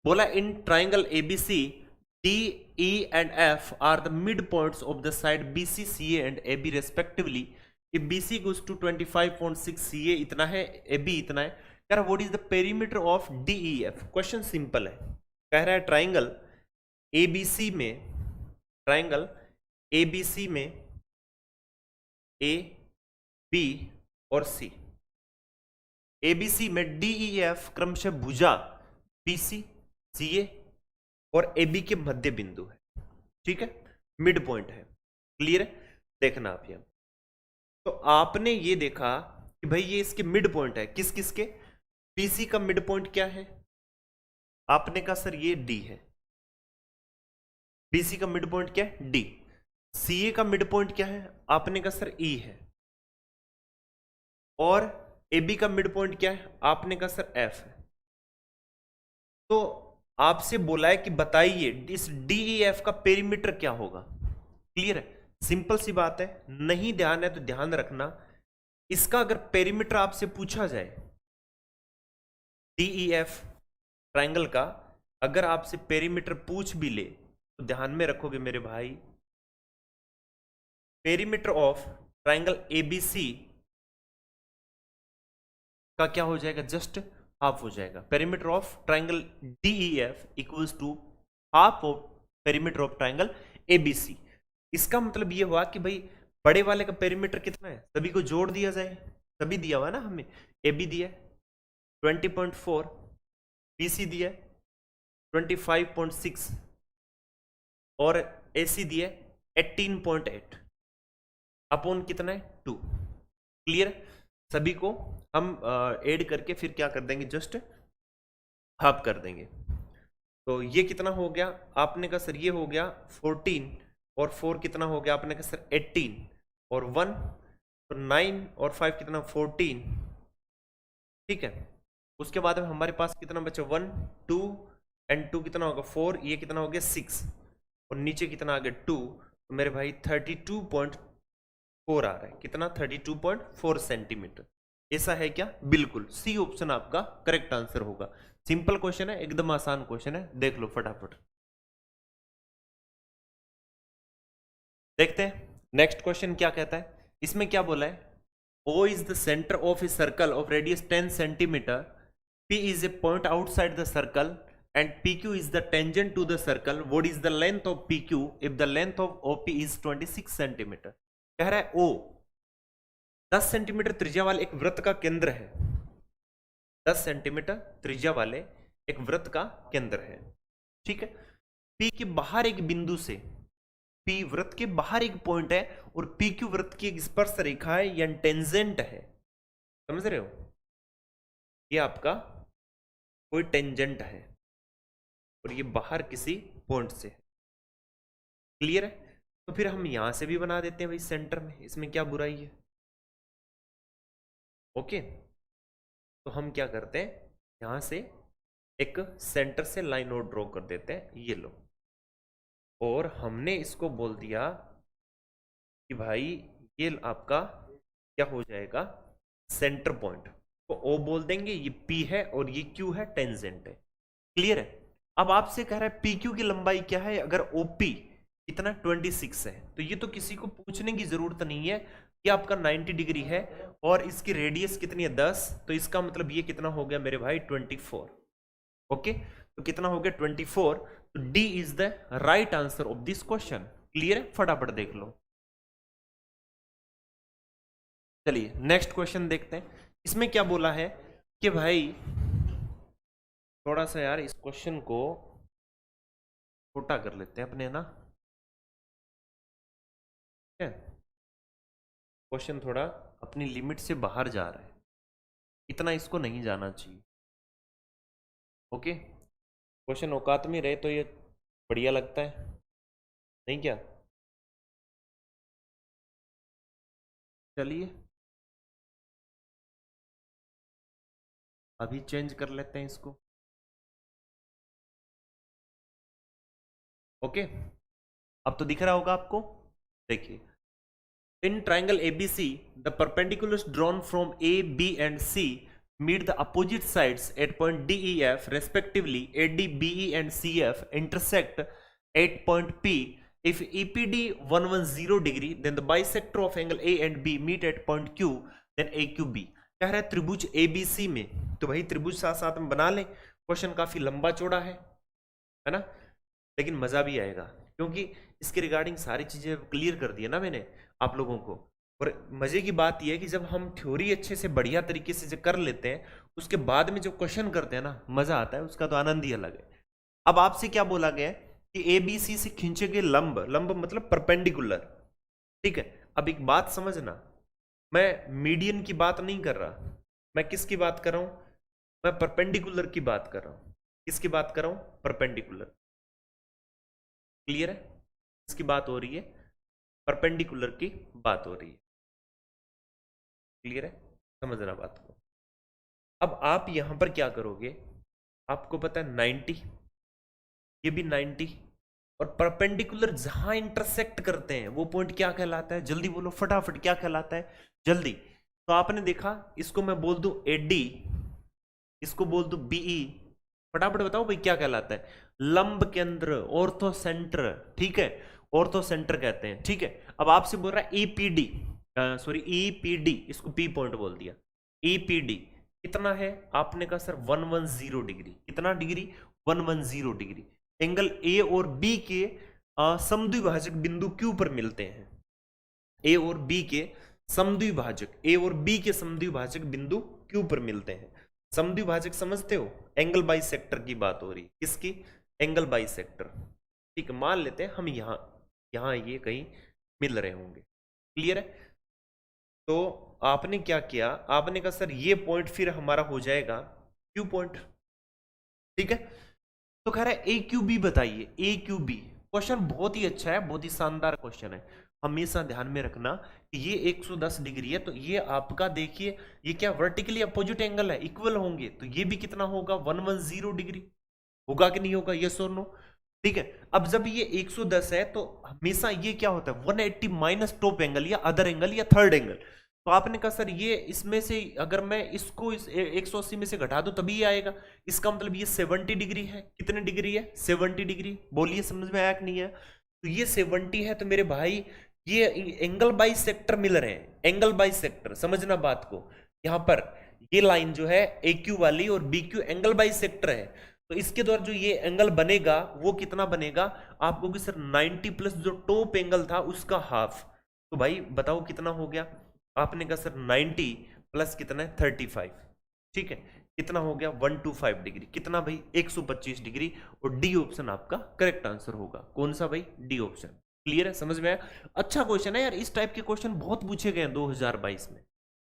बोला in triangle ABC D E and F are the mid points of the side BC CA and AB respectively. If BC goes to 25.6, CA इतना है, एबी इतना है। कह रहा what is the perimeter of DEF. Question simple है, कह रहा है ट्राइंगल एबीसी में, ट्राइंगल एबीसी में ए बी और सी, एबीसी में डीईएफ क्रमशः भुजा बीसी सीए और एबी के मध्य बिंदु है, ठीक है, मिड पॉइंट है। क्लियर है? देखना आप यहां, तो आपने ये देखा कि भाई ये इसके मिड पॉइंट है, किस किस के? बीसी का मिड पॉइंट क्या है? आपने कहा सर ये डी है। बीसी का मिड पॉइंट क्या है? डी। सीए का मिड पॉइंट क्या है? आपने कहा सर ई है। और एबी का मिड पॉइंट क्या है? आपने कहा सर एफ है। तो आपसे बोला है कि बताइए इस डीईएफ का पेरीमीटर क्या होगा। क्लियर है? सिंपल सी बात है, नहीं ध्यान है तो ध्यान रखना। इसका अगर पेरीमीटर आपसे पूछा जाए, डीईएफ ट्राइंगल का अगर आपसे पेरीमीटर पूछ भी ले, तो ध्यान में रखोगे मेरे भाई, पेरीमीटर ऑफ ट्राइंगल एबीसी का क्या हो जाएगा? जस्ट हाफ हो जाएगा। Perimeter of triangle DEF equals to half of perimeter of triangle ABC. इसका मतलब ये हुआ कि भाई बड़े वाले का पेरीमीटर कितना है, सभी को जोड़ दिया जाए। सभी दिया हुआ ना हमें, एबी दिया 20.4, बीसी दिया 25.6 और एसी दिया 18.8 अपॉन कितना है 2। क्लियर? सभी को हम ऐड करके फिर क्या कर देंगे? जस्ट हाफ कर देंगे। तो ये कितना हो गया? आपने कहा सर ये हो गया 14 और 4 कितना हो गया? आपने कहा सर 18 और 1 तो 9 और 5 कितना? 14। ठीक है, उसके बाद में हमारे पास कितना बचा? 1 2 एंड 2 कितना होगा? 4। ये कितना हो गया? 6 और नीचे कितना आ गया? 2। तो मेरे भाई 32.4 आ रहा है। कितना? 32.4 सेंटीमीटर। ऐसा है क्या? बिल्कुल, सी ऑप्शन आपका करेक्ट आंसर होगा। सिंपल क्वेश्चन है, एकदम आसान क्वेश्चन है, देख लो फटाफट। देखते हैं नेक्स्ट क्वेश्चन क्या कहता है। इसमें क्या बोला है? O is the center of a circle of radius 10 centimeter. P is a point outside the circle and PQ is the tangent to the circle. What is the length of PQ if the length of OP is 26 centimeter? कह रहा है O 10 सेंटीमीटर त्रिज्या वाले एक वृत्त का केंद्र है। 10 सेंटीमीटर त्रिज्या वाले एक वृत्त का केंद्र है, ठीक है। P के बाहर एक बिंदु से, P वृत्त के बाहर एक पॉइंट है और PQ वृत्त की एक स्पर्श रेखा है या टेंजेंट है। समझ रहे हो? ये आपका कोई टेंजेंट है और ये बाहर किसी पॉइंट से है। क्लियर है? तो फिर हम यहां से भी बना देते हैं भाई सेंटर में, इसमें क्या बुराई है। ओके, तो हम क्या करते हैं, यहां से एक सेंटर से लाइन और ड्रॉ कर देते हैं, ये लो। और हमने इसको बोल दिया कि भाई ये आपका क्या हो जाएगा? Centre point. तो O बोल देंगे, ये P है और ये Q है, टेंजेंट है। क्लियर है? अब आपसे कह रहा है PQ की लंबाई क्या है। अगर OP कितना 26 है। तो ये तो किसी को पूछने की जरूरत नहीं है कि आपका 90 डिग्री है और इसकी रेडियस कितनी है 10, तो इसका मतलब ये कितना हो गया मेरे भाई 24। ओके, तो कितना हो गया 24। तो D is the right answer of this question. Clear है, फटाफट देख लो। चलिए नेक्स्ट क्वेश्चन देखते हैं। इसमें क्या बोला है कि भाई थोड़ा सा यार इस क्वेश्चन को छोटा कर लेते हैं अपने ना, क्वेश्चन थोड़ा अपनी लिमिट से बाहर जा रहा है, इतना इसको नहीं जाना चाहिए। ओके, क्वेश्चन औकात में रहे तो ये बढ़िया लगता है, नहीं क्या? चलिए अभी चेंज कर लेते हैं इसको। ओके, अब तो दिख रहा होगा आपको। देखिए, in triangle ABC, the perpendiculars drawn from A, B and C meet the opposite sides at point DEF respectively. AD, BE and CF intersect at point P. If EPD 110 degree, then the bisector of angle A and B meet at point Q, then AQB. कह रहा है त्रिभुज ABC में, तो भाई त्रिभुज साथ साथ में बना लें। क्वेश्चन काफी लंबा चौड़ा है ना, लेकिन मजा भी आएगा क्योंकि इसके रिगार्डिंग सारी चीजें क्लियर कर दी है ना मैंने आप लोगों को। और मजे की बात यह है कि जब हम थ्योरी अच्छे से बढ़िया तरीके से जो कर लेते हैं, उसके बाद में जो क्वेश्चन करते हैं ना, मजा आता है, उसका तो आनंद ही अलग है। अब आपसे क्या बोला गया है कि एबीसी से खींचे गए लंब, लंब मतलब परपेंडिकुलर, ठीक है। अब एक बात समझना, मैं मीडियन की बात नहीं कर रहा, मैं किसकी बात कर रहा हूं? मैं परपेंडिकुलर की बात कर रहा हूं। किसकी बात कर रहा हूं? परपेंडिकुलर। क्लियर है, इसकी बात हो रही है, परपेंडिकुलर की बात हो रही है। क्लियर है, समझना बात को। अब आप यहां पर क्या करोगे, आपको पता है 90, ये भी 90, और परपेंडिकुलर जहां इंटरसेक्ट करते हैं वो पॉइंट क्या कहलाता है? जल्दी बोलो फटाफट, क्या कहलाता है जल्दी। तो आपने देखा, इसको मैं बोल दूं एडी, इसको बोल दूं बीई, फटाफट बताओ भाई क्या कहलाता है? लंब केंद्र, ऑर्थो सेंटर, ठीक है, ऑर्थो सेंटर कहते हैं, ठीक है। अब आपसे बोल रहा है ईपीडी, सॉरी ईपीडी, इसको पी पॉइंट बोल दिया। ईपीडी कितना है? आपने कहा सर 110 डिग्री। कितना डिग्री? 110 डिग्री। एंगल ए और बी के समद्विभाजक बिंदु क्यू पर मिलते हैं। ए और बी के समद्विभाजक, ए और बी के समद्विभाजक बिंदु क्यू पर मिलते हैं। समद्विभाजक समझते हो? एंगल बाइसेक्टर की बात हो रही। किसकी? एंगल बाइसेक्टर, ठीक है। मान लेते हैं हम यहां यहां ये कहीं मिल रहे होंगे। क्लियर है? तो आपने क्या किया, आपने कहा सर ये पॉइंट फिर हमारा हो जाएगा क्यू पॉइंट, ठीक है। तो कह रहा है ए क्यू बी बताइए, ए क्यू बी। क्वेश्चन बहुत ही अच्छा है, बहुत ही शानदार क्वेश्चन है। हमेशा ध्यान में रखना कि ये 110 डिग्री है, तो ये आपका देखिए ये क्या वर्टिकली अपोजिट एंगल है, इक्वल होंगे, तो ये भी कितना होगा? 110 डिग्री होगा कि नहीं होगा? यस और नो, ठीक है। अब जब ये 110 है तो हमेशा ये क्या होता है? 180 माइनस टॉप एंगल या अदर एंगल या थर्ड एंगल। तो आपने कहा सर ये इसमें से अगर मैं इसको इस 180 में से घटा दूं तभी ये आएगा, इसका मतलब ये 70 डिग्री है। कितने डिग्री है? 70 डिग्री। बोलिए समझ में आया कि नहीं है? तो ये 70 है, तो मेरे भाई ये एंगल बाई सेक्टर मिल रहे हैं, एंगल बाई सेक्टर। समझना बात को, यहां पर ये लाइन जो है ए क्यू वाली और B Q angle bisector है, तो इसके द्वारा जो ये एंगल बनेगा वो कितना बनेगा आपको कि सर 90 प्लस जो टॉप एंगल था उसका हाफ। तो भाई बताओ कितना हो गया? आपने कहा सर 90 प्लस कितना है? 35, ठीक है। कितना हो गया? 125 डिग्री। कितना भाई? 125 डिग्री। और डी ऑप्शन आपका करेक्ट आंसर होगा। कौन सा भाई? D option. क्लियर है, समझ में आया? अच्छा क्वेश्चन है यार, इस टाइप के क्वेश्चन बहुत पूछे गए हैं 2022 में।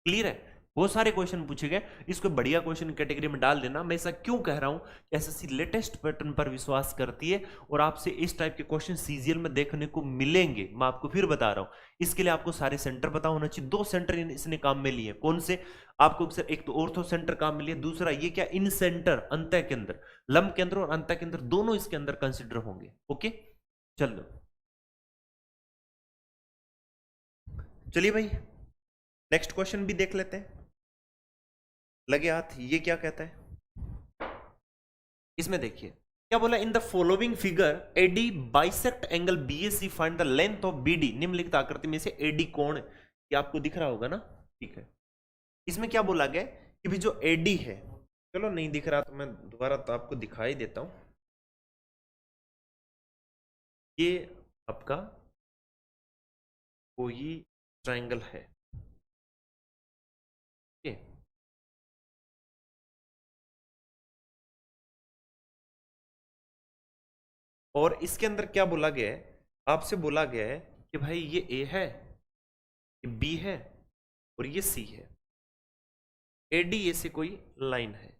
क्लियर है, बहुत सारे क्वेश्चन पूछे गए, इसको बढ़िया क्वेश्चन कैटेगरी में डाल देना। मैं ऐसा क्यों कह रहा हूं? एसएससी लेटेस्ट पैटर्न पर विश्वास करती है और आपसे इस टाइप के क्वेश्चन सीजीएल में देखने को मिलेंगे। मैं आपको फिर बता रहा हूं, इसके लिए आपको सारे सेंटर पता होना चाहिए। 2 सेंटर इसने काम में लिए। कौन से? आपको सर एक तो ऑर्थो सेंटर काम में लिया, दूसरा ये क्या? इन सेंटर, अंतः केंद्र, लंब केंद्र और अंतः केंद्र दोनों इसके अंदर कंसिडर होंगे। ओके चलो चलिए भाई नेक्स्ट क्वेश्चन भी देख लेते हैं। लगे हाथ, ये क्या कहता है? इसमें देखिए क्या बोला, in the following figure AD bisect angle BAC, find the length of BD. निम्नलिखित आकृति में से एडी कोण, ये आपको दिख रहा होगा ना, ठीक है। इसमें क्या बोला गया कि भी जो एडी है, चलो नहीं दिख रहा तो मैं दोबारा तो आपको दिखाई देता हूं। ये आपका कोई ट्रायंगल है, ठीक है। और इसके अंदर क्या बोला गया है, आपसे बोला गया है कि भाई ये ए है, ये बी है और ये सी है। एडी ए से कोई लाइन है,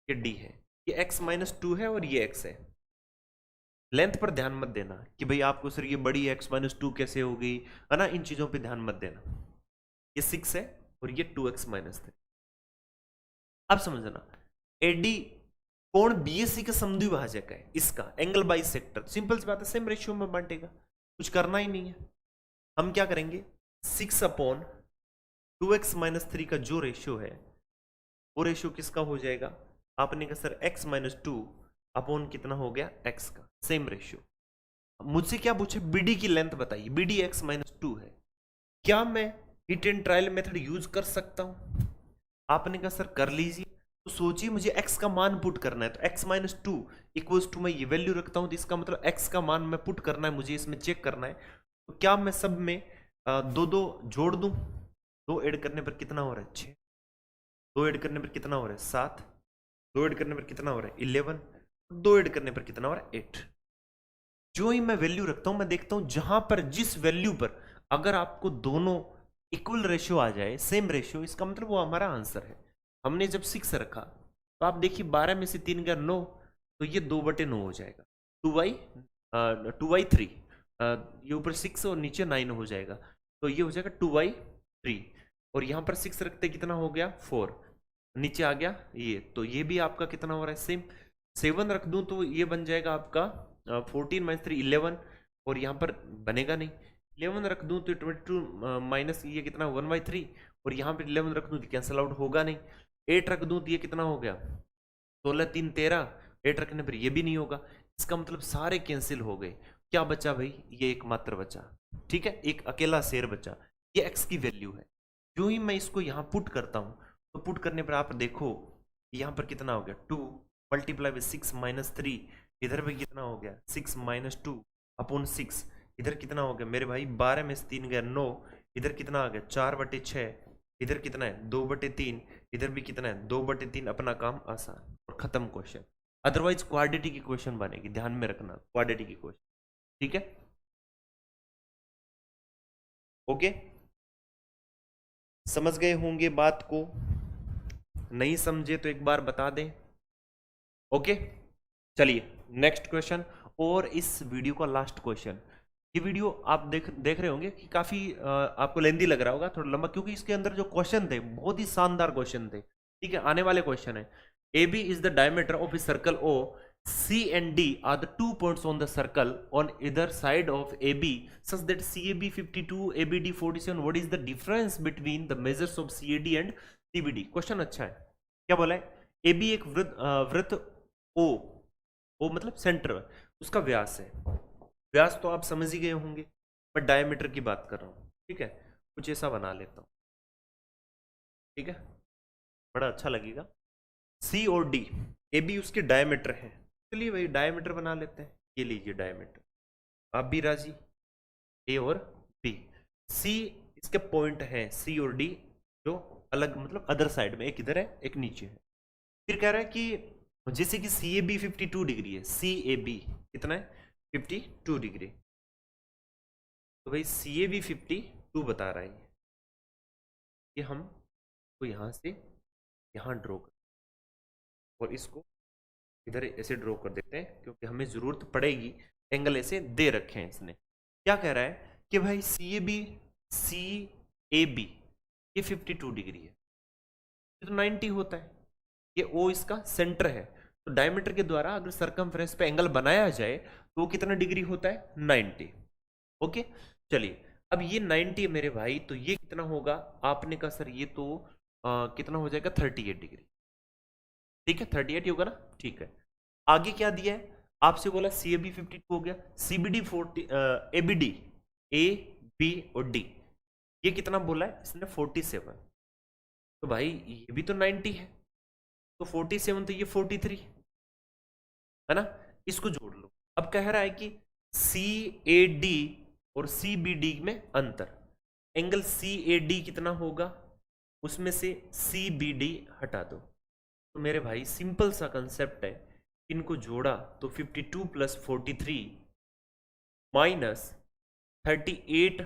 ये डी है, ये x माइनस टू है और ये x है। लेंथ पर ध्यान मत देना कि भाई आपको सर ये बड़ी x माइनस टू कैसे हो गई, है ना, इन चीजों पे ध्यान मत देना। ये 6 है और ये 2x माइनस 3। अब समझना, एडी कोण बीएससी का समद्विभाजक है, इसका एंगल बाई सेक्टर, सिंपल सी बात है, सेम रेशियो में बांटेगा, कुछ करना ही नहीं है। हम क्या करेंगे, 6/2x माइनस 3 का जो रेशियो है वो रेशियो किसका हो जाएगा, आपने कहा sir x minus two upon कितना हो गया, x का, सेम रेशियो। मुझसे क्या पूछे, बीडी की लेंथ बताइए, बीडी x माइनस टू है, क्या मैं hit and trial method use कर सकता हूं? आपने कहा सर कर लीजिए। तो सोचिए मुझे x का मान पुट करना है, तो x minus two equals to मैं ये वैल्यू रखता हूं, तो इसका मतलब x का मान मैं पुट करना है, मुझे इसमें चेक करना है। तो क्या मैं सब में दो दो जोड़ दूं, दो ऐड करने पर कितना हो रहा है 6, दो ऐड करने पर कितना हो रहा है 7, दो ऐड करने पर कितना हो रहा है 11, दो ऐड करने पर कितना हो रहा है 8। जो ही मैं वैल्यू रखता हूं, मैं देखता हूं जहां पर जिस वैल्यू पर अगर आपको दोनों इक्वल रेशियो आ जाए, सेम रेशियो, इसका मतलब वो हमारा आंसर है। हमने जब 6 रखा तो आप देखिए 12 में से 3 गया 9, तो ये 2/9 हो जाएगा, 2/3, ये ऊपर 6 और नीचे 9 हो जाएगा, तो ये हो जाएगा 2/3। और यहाँ पर 6 रखते कितना हो गया 4, नीचे आ गया ये, तो ये भी आपका कितना हो रहा है सेम। 7 रख दूं तो ये बन जाएगा आपका 14 माइनस 3 11, और यहाँ पर बनेगा नहीं। 11 रख दूं तो 22 माइनस ये कितना 1/3, और यहाँ पर 11 रख दूं तो कैंसिल आउट होगा नहीं। 8 रख दूं तो ये कितना हो गया 16 3 13, 8 रखने पर ये भी नहीं होगा, इसका मतलब सारे कैंसिल हो गए। क्या बचा भाई, ये एकमात्र बचा, ठीक है, एक अकेला शेर बचा, ये x की वैल्यू है। जो ही मैं इसको यहाँ पुट करता हूँ, तो पुट करने पर आप देखो यहाँ पर कितना हो गया 2 मल्टीप्लाई विद 6 माइनस 3, इधर भी कितना हो गया 6 माइनस 2 अपॉन 6, इधर कितना हो गया मेरे भाई 12 में से 3 गया 9, इधर कितना आ गया 4/6, इधर कितना है 2/3, इधर भी कितना है 2/3। अपना काम आसान और खत्म क्वेश्चन। अदरवाइज क्वाड्रेटिक की क्वेश्चन बनेगी, ध्यान में रखना, क्वाड्रेटिक की क्वेश्चन, ठीक है, ओके। समझ गए होंगे बात को, नहीं समझे तो एक बार बता दें, ओके। चलिए नेक्स्ट क्वेश्चन, और इस वीडियो का लास्ट क्वेश्चन। ये वीडियो आप देख रहे होंगे कि काफी आपको लेंदी लग रहा होगा, थोड़ा लंबा, क्योंकि इसके अंदर जो क्वेश्चन थे बहुत ही शानदार क्वेश्चन थे, ठीक है। आने वाले क्वेश्चन है, AB is the diameter of a circle O, C and D are the 2 points on the circle on either side of AB such that CAB 52, ABD 47. What is the difference between the measures of CAD and CBD? Question अच्छा है। क्या बोला है, AB एक वृत्त O मतलब सेंटर, उसका व्यास है। व्यास तो आप समझ ही गए होंगे, मैं डायमीटर की बात कर रहा हूँ, ठीक है। कुछ ऐसा बना लेता हूँ, ठीक है, बड़ा अच्छा लगेगा। C और D, AB उसके डायमीटर है, चलिए भाई डायमीटर बना लेते हैं। ये लीजिए डायमीटर, आप भी राजी, A और B। C इसके पॉइंट हैं, C और D जो अलग मतलब अदर साइड में, एक इधर है एक नीचे है। फिर कह रहा है कि जैसे कि CAB 52 डिग्री है, CAB कितना है 52 डिग्री, तो भाई CAB 52 बता रहा है कि हम तो यहाँ से यहाँ ड्रॉ कर, और इसको इधर ऐसे ड्रॉ कर देते हैं क्योंकि हमें जरूरत पड़ेगी, एंगल ऐसे दे रखे हैं इसने। क्या कह रहा है कि भाई CAB ये 52 डिग्री है, ये तो 90 होता है, ये O इसका सेंटर है, तो डायमीटर के द्वारा अगर सरकमफ्रेंस पे एंगल बनाया जाए तो वो कितना डिग्री होता है 90, ओके। चलिए अब ये 90 मेरे भाई, तो ये कितना होगा, आपने कहा सर ये तो कितना हो जाएगा 38 डिग्री, ठीक है 38 होगा ना, ठीक है। आगे क्या दिया है, आपसे बोला सी ए बी 52 हो गया, C B D 40, A B D, A B और डी ये कितना बोला है इसने 47, तो भाई ये भी तो 90 है, तो 47 तो ये 43 है ना, इसको जोड़ लो। अब कह रहा है कि सी ए डी और सी बी डी में अंतर, एंगल सी ए डी कितना होगा, उसमें से सी बी डी हटा दो। तो मेरे भाई सिंपल सा कंसेप्ट है, इनको जोड़ा तो 52 प्लस 43 माइनस 38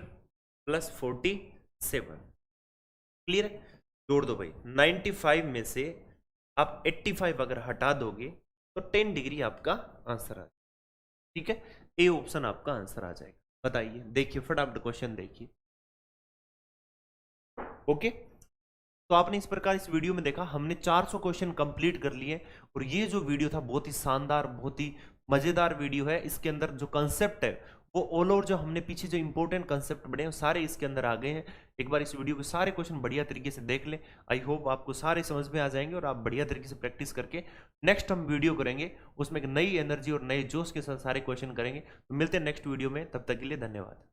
प्लस 47, क्लियर है, जोड़ दो भाई। 95 में से आप 85 अगर हटा दोगे तो 10 डिग्री आपका आंसर आ जाएगा, ठीक है, ए ऑप्शन आपका आंसर आ जाएगा। बताइए, देखिए फटाफट क्वेश्चन देखिए। ओके, तो आपने इस प्रकार इस वीडियो में देखा, हमने 400 क्वेश्चन कंप्लीट कर लिए, और ये जो वीडियो था बहुत ही शानदार, बहुत ही मजेदार वीडियो है। इसके अंदर जो कंसेप्ट है वो ऑल ओवर, जो हमने पीछे जो इंपॉर्टेंट कंसेप्ट बने हैं सारे इसके अंदर आ गए हैं। एक बार इस वीडियो के सारे क्वेश्चन बढ़िया तरीके से देख ले, आई होप आपको सारे समझ में आ जाएंगे और आप बढ़िया तरीके से प्रैक्टिस करके नेक्स्ट हम वीडियो करेंगे, उसमें एक नई एनर्जी और नए जोश के साथ सारे क्वेश्चन करेंगे। तो मिलते हैं नेक्स्ट वीडियो में, तब तक के लिए धन्यवाद।